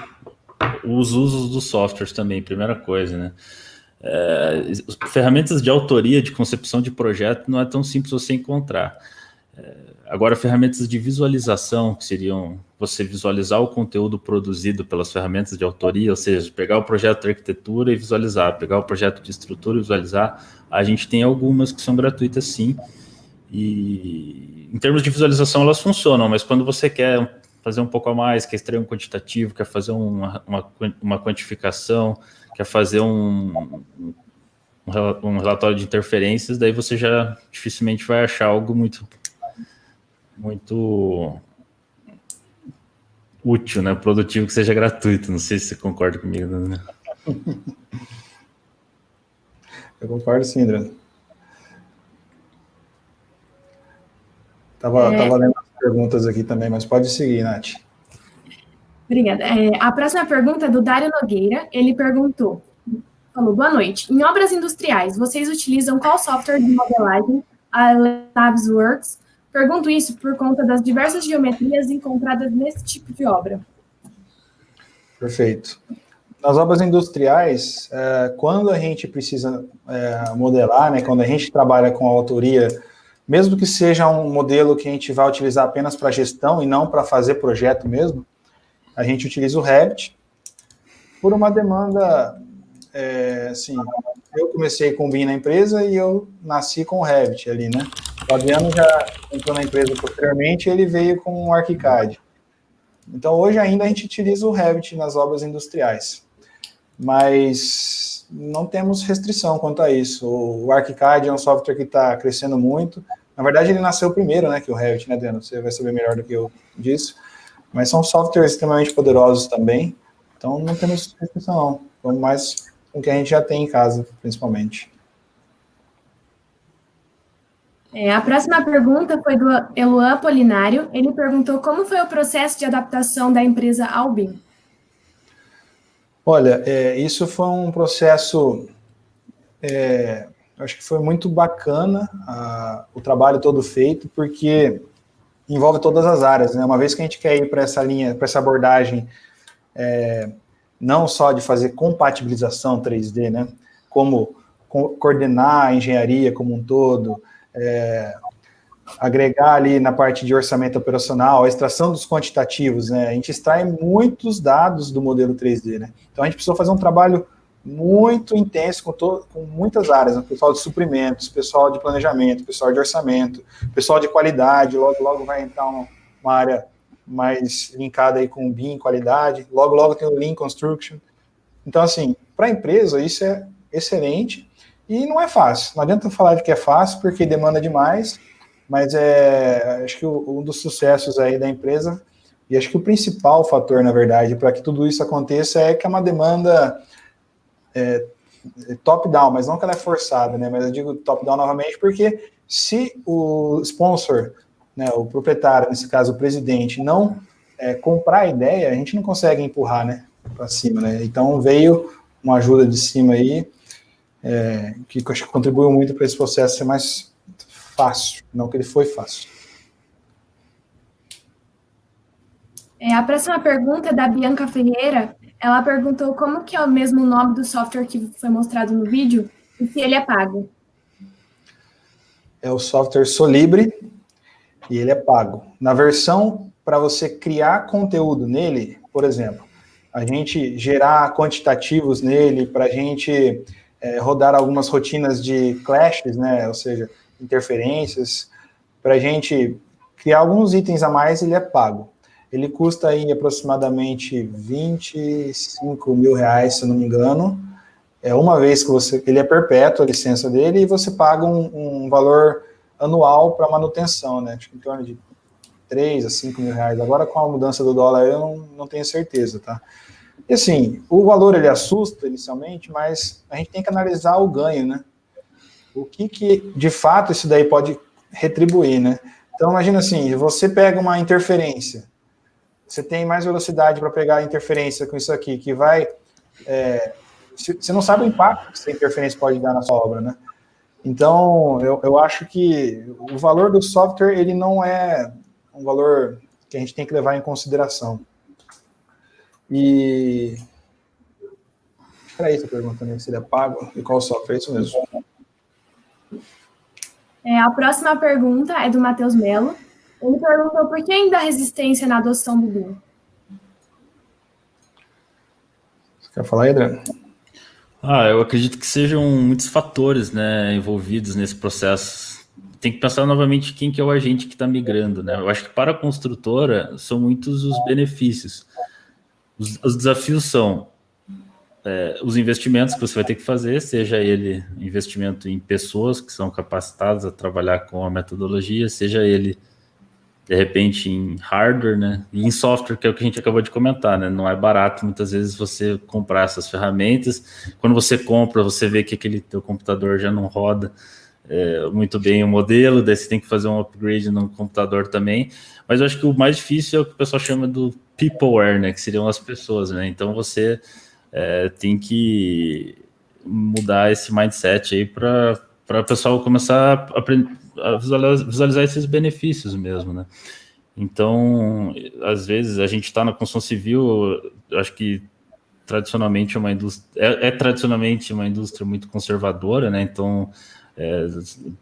os usos dos softwares também, primeira coisa, né? Ferramentas de autoria, de concepção de projeto, não é tão simples você encontrar. Agora, ferramentas de visualização, que seriam você visualizar o conteúdo produzido pelas ferramentas de autoria, ou seja, pegar o projeto de arquitetura e visualizar, pegar o projeto de estrutura e visualizar, a gente tem algumas que são gratuitas, sim. E em termos de visualização elas funcionam, mas quando você quer fazer um pouco a mais, quer extrair um quantitativo, quer fazer uma quantificação, quer fazer um relatório de interferências, daí você já dificilmente vai achar algo muito útil, né? Produtivo, que seja gratuito. Não sei se você concorda comigo, né? Eu concordo sim, Adriano. Tava lendo as perguntas aqui também, mas pode seguir, Nath. Obrigada. A próxima pergunta é do Dário Nogueira. Ele falou, boa noite. Em obras industriais, vocês utilizam qual software de modelagem? A Navisworks. Pergunto isso por conta das diversas geometrias encontradas nesse tipo de obra. Perfeito. Nas obras industriais, quando a gente precisa modelar, né, quando a gente trabalha com a autoria, mesmo que seja um modelo que a gente vai utilizar apenas para gestão e não para fazer projeto mesmo, a gente utiliza o Revit por uma demanda, assim, eu comecei com o BIM na empresa e eu nasci com o Revit ali, né? O Adriano já entrou na empresa posteriormente e ele veio com o ArchiCAD. Então, hoje ainda a gente utiliza o Revit nas obras industriais, mas não temos restrição quanto a isso. O ArchiCAD é um software que está crescendo muito. Na verdade, ele nasceu primeiro, né, que o Revit, né, Adriano? Você vai saber melhor do que eu disso. Mas são softwares extremamente poderosos também, então não temos restrição, não. Vamos mais com o que a gente já tem em casa, principalmente. A próxima pergunta foi do Eloan Apolinário. Ele perguntou como foi o processo de adaptação da empresa ao BIM. Olha, isso foi um processo, acho que foi muito bacana, o trabalho todo feito, porque envolve todas as áreas, né? Uma vez que a gente quer ir para essa linha, para essa abordagem, não só de fazer compatibilização 3D, né? Como coordenar a engenharia como um todo, agregar ali na parte de orçamento operacional, a extração dos quantitativos, né? A gente extrai muitos dados do modelo 3D, né? Então a gente precisou fazer um trabalho muito intenso com muitas áreas, né? Pessoal de suprimentos, pessoal de planejamento, pessoal de orçamento, pessoal de qualidade, logo vai entrar uma área mais linkada aí com BIM, qualidade, logo tem o Lean Construction. Então, assim, para a empresa isso é excelente e não é fácil. Não adianta falar de que é fácil, porque demanda demais, mas acho que um dos sucessos aí da empresa, e acho que o principal fator, na verdade, para que tudo isso aconteça é que é uma demanda top-down, mas não que ela é forçada, né? Mas eu digo top-down novamente porque se o sponsor, né, o proprietário, nesse caso o presidente, não comprar a ideia, a gente não consegue empurrar, né, para cima, né? Então veio uma ajuda de cima aí, que acho que contribuiu muito para esse processo ser mais fácil, não que ele foi fácil. A próxima pergunta é da Bianca Ferreira. Ela perguntou como que é o mesmo nome do software que foi mostrado no vídeo e se ele é pago. É o software Solibre e ele é pago. Na versão para você criar conteúdo nele, por exemplo, a gente gerar quantitativos nele, para a gente rodar algumas rotinas de clashes, né, ou seja, interferências, para a gente criar alguns itens a mais, ele é pago. Ele custa aí aproximadamente R$25 mil, se eu não me engano. Uma vez que ele é perpétuo, a licença dele, e você paga um valor anual para manutenção, né? Acho que em torno de R$3 a R$5 mil. Agora, com a mudança do dólar, eu não tenho certeza, tá? E assim, o valor ele assusta inicialmente, mas a gente tem que analisar o ganho, né? O que de fato isso daí pode retribuir, né? Então, imagina assim, você pega uma interferência, você tem mais velocidade para pegar a interferência com isso aqui, que vai... você não sabe o impacto que essa interferência pode dar na sua obra, né? Então, eu acho que o valor do software, ele não é um valor que a gente tem que levar em consideração. E... Era isso a pergunta, né? Se ele é pago e qual software, é isso mesmo. A próxima pergunta é do Matheus Melo. Ele perguntou por que ainda há resistência na adoção do BIM. Você quer falar, Adriano? Eu acredito que sejam muitos fatores, né, envolvidos nesse processo. Tem que pensar novamente quem que é o agente que está migrando, né? Eu acho que para a construtora são muitos os benefícios. Os desafios são os investimentos que você vai ter que fazer, seja ele investimento em pessoas que são capacitadas a trabalhar com a metodologia, seja ele, de repente, em hardware, né? E em software, que é o que a gente acabou de comentar, né? Não é barato, muitas vezes, você comprar essas ferramentas. Quando você compra, você vê que aquele teu computador já não roda muito bem o modelo, daí você tem que fazer um upgrade no computador também. Mas eu acho que o mais difícil é o que o pessoal chama do peopleware, né? Que seriam as pessoas, né? Então, você tem que mudar esse mindset aí para o pessoal começar a visualizar esses benefícios mesmo, né? Então, às vezes, a gente está na construção civil, acho que tradicionalmente tradicionalmente uma indústria muito conservadora, né? Então,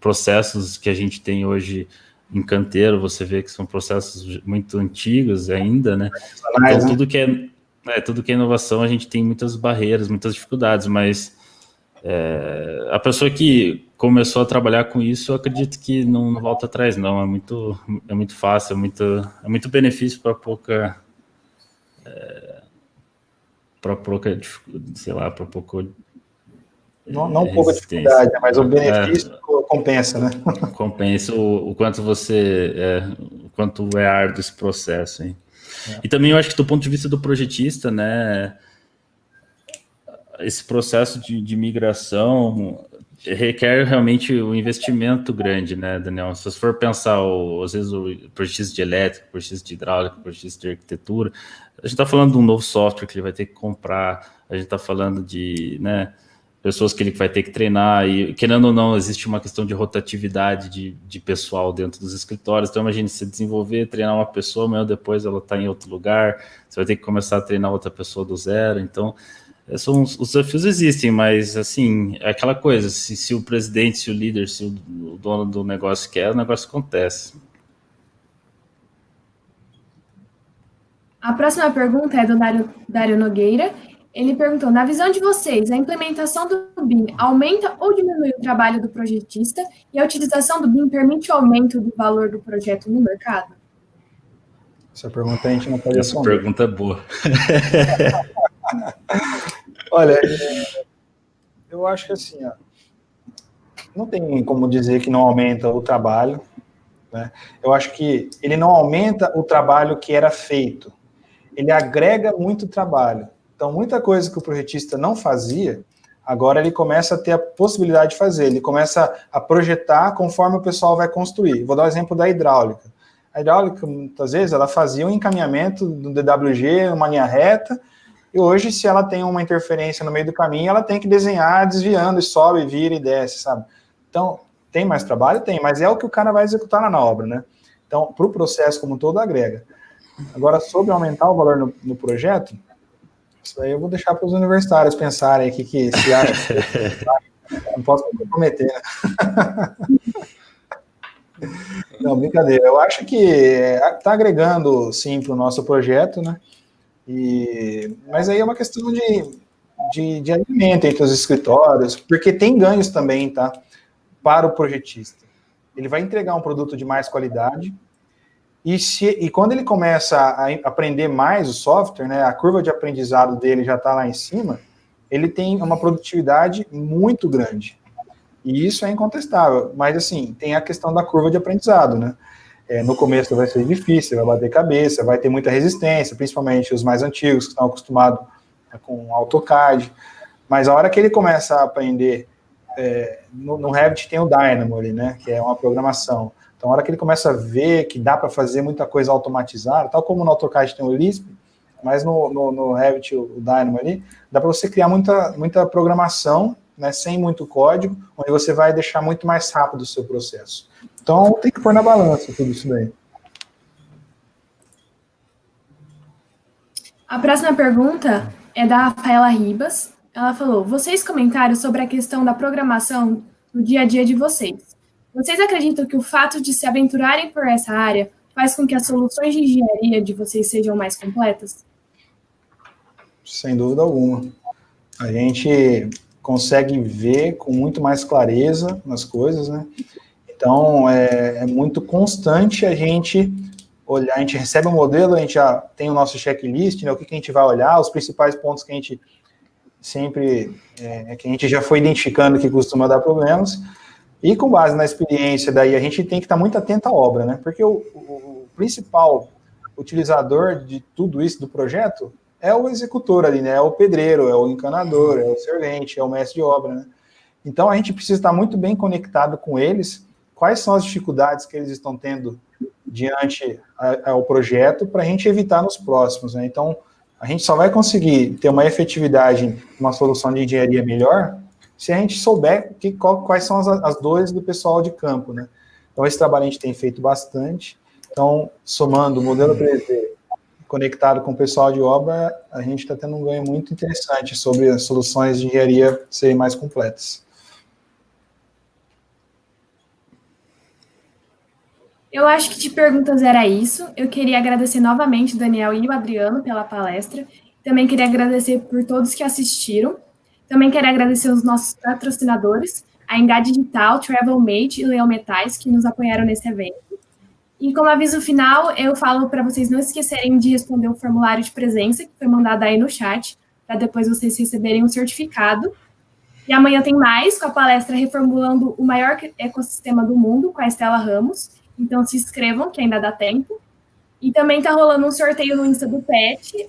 processos que a gente tem hoje em canteiro, você vê que são processos muito antigos ainda, né? Então, tudo que é inovação, a gente tem muitas barreiras, muitas dificuldades, mas a pessoa que começou a trabalhar com isso, eu acredito que não volta atrás, não. É muito fácil, é muito benefício para pouca, sei lá, para pouco... Não pouca dificuldade, mas o benefício compensa, né? Compensa o quanto o quanto é árduo esse processo, hein? E também eu acho que do ponto de vista do projetista, né, esse processo de migração requer realmente um investimento grande, né, Daniel? Se você for pensar, às vezes, o projetista de elétrica, o projetista de hidráulica, o projetista de arquitetura, a gente está falando de um novo software que ele vai ter que comprar, a gente está falando de, né, pessoas que ele vai ter que treinar, e querendo ou não, existe uma questão de rotatividade de pessoal dentro dos escritórios. Então, imagine se desenvolver, treinar uma pessoa, amanhã depois ela está em outro lugar, você vai ter que começar a treinar outra pessoa do zero. Então, os desafios existem, mas, assim, é aquela coisa, se o presidente, se o líder, se o dono do negócio quer, o negócio acontece. A próxima pergunta é do Dário Nogueira. Ele perguntou, na visão de vocês, a implementação do BIM aumenta ou diminui o trabalho do projetista e a utilização do BIM permite o aumento do valor do projeto no mercado? Essa pergunta a gente não pode responder. Essa pergunta é boa. Olha, eu acho que assim, não tem como dizer que não aumenta o trabalho, né? Eu acho que ele não aumenta o trabalho que era feito, ele agrega muito trabalho. Então, muita coisa que o projetista não fazia, agora ele começa a ter a possibilidade de fazer, ele começa a projetar conforme o pessoal vai construir. Vou dar o exemplo da hidráulica. A hidráulica, muitas vezes, ela fazia um encaminhamento do DWG, uma linha reta, e hoje, se ela tem uma interferência no meio do caminho, ela tem que desenhar desviando, e sobe, vira e desce, sabe? Então, tem mais trabalho? Tem, mas é o que o cara vai executar na obra, né? Então, para o processo como um todo, agrega. Agora, sobre aumentar o valor no projeto, isso aí eu vou deixar para os universitários pensarem aqui que se acha. Não posso comprometer, né? Não, brincadeira. Eu acho que está agregando, sim, para o nosso projeto, né? Mas aí é uma questão de alinhamento entre os escritórios, porque tem ganhos também, tá? Para o projetista. Ele vai entregar um produto de mais qualidade, e quando ele começa a aprender mais o software, né, a curva de aprendizado dele já está lá em cima, ele tem uma produtividade muito grande. E isso é incontestável. Mas, assim, tem a questão da curva de aprendizado, né? No começo vai ser difícil, vai bater cabeça, vai ter muita resistência, principalmente os mais antigos, que estão acostumados com AutoCAD. Mas a hora que ele começa a aprender, no Revit tem o Dynamo ali, né? Que é uma programação. Então, a hora que ele começa a ver que dá para fazer muita coisa automatizada, tal como no AutoCAD tem o Lisp, mas no Revit, o Dynamo ali, dá para você criar muita programação, né, sem muito código, onde você vai deixar muito mais rápido o seu processo. Então, tem que pôr na balança tudo isso daí. A próxima pergunta é da Rafaela Ribas. Ela falou, vocês comentaram sobre a questão da programação no dia a dia de vocês. Vocês acreditam que o fato de se aventurarem por essa área faz com que as soluções de engenharia de vocês sejam mais completas? Sem dúvida alguma. A gente consegue ver com muito mais clareza nas coisas, né? Então, é muito constante a gente olhar, a gente recebe um modelo, a gente já tem o nosso checklist, né? O que a gente vai olhar, os principais pontos que a gente sempre, que a gente já foi identificando que costuma dar problemas, e com base na experiência daí, a gente tem que estar muito atento à obra, né? Porque o principal utilizador de tudo isso do projeto é o executor ali, né? É o pedreiro, é o encanador, é o servente, é o mestre de obra, né? Então, a gente precisa estar muito bem conectado com eles, quais são as dificuldades que eles estão tendo diante ao projeto, para a gente evitar nos próximos, né? Então, a gente só vai conseguir ter uma efetividade, uma solução de engenharia melhor, se a gente souber quais são as dores do pessoal de campo, né? Então, esse trabalho a gente tem feito bastante. Então, somando o modelo 3D conectado com o pessoal de obra, a gente está tendo um ganho muito interessante sobre as soluções de engenharia serem mais completas. Eu acho que de perguntas era isso. Eu queria agradecer novamente o Daniel e o Adriano pela palestra. Também queria agradecer por todos que assistiram. Também quero agradecer os nossos patrocinadores, a Engá Digital, Travelmate e Leão Metais, que nos apoiaram nesse evento. E como aviso final, eu falo para vocês não esquecerem de responder o formulário de presença, que foi mandado aí no chat, para depois vocês receberem um certificado. E amanhã tem mais, com a palestra Reformulando o Maior Ecossistema do Mundo, com a Estela Ramos. Então se inscrevam, que ainda dá tempo. E também está rolando um sorteio no Insta do Pet,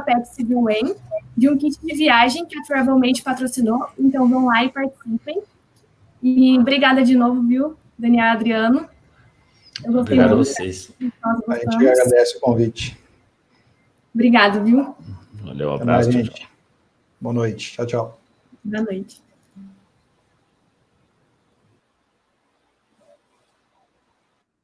@PetCivilWen, de um kit de viagem que a Travelmate patrocinou. Então vão lá e participem. E obrigada de novo, viu, Daniel e Adriano. Eu gostei Obrigado muito. a vocês. A gente agradece o convite. Obrigado, viu? Valeu, um Até mais, abraço. gente. Boa noite. Tchau, tchau. Boa noite.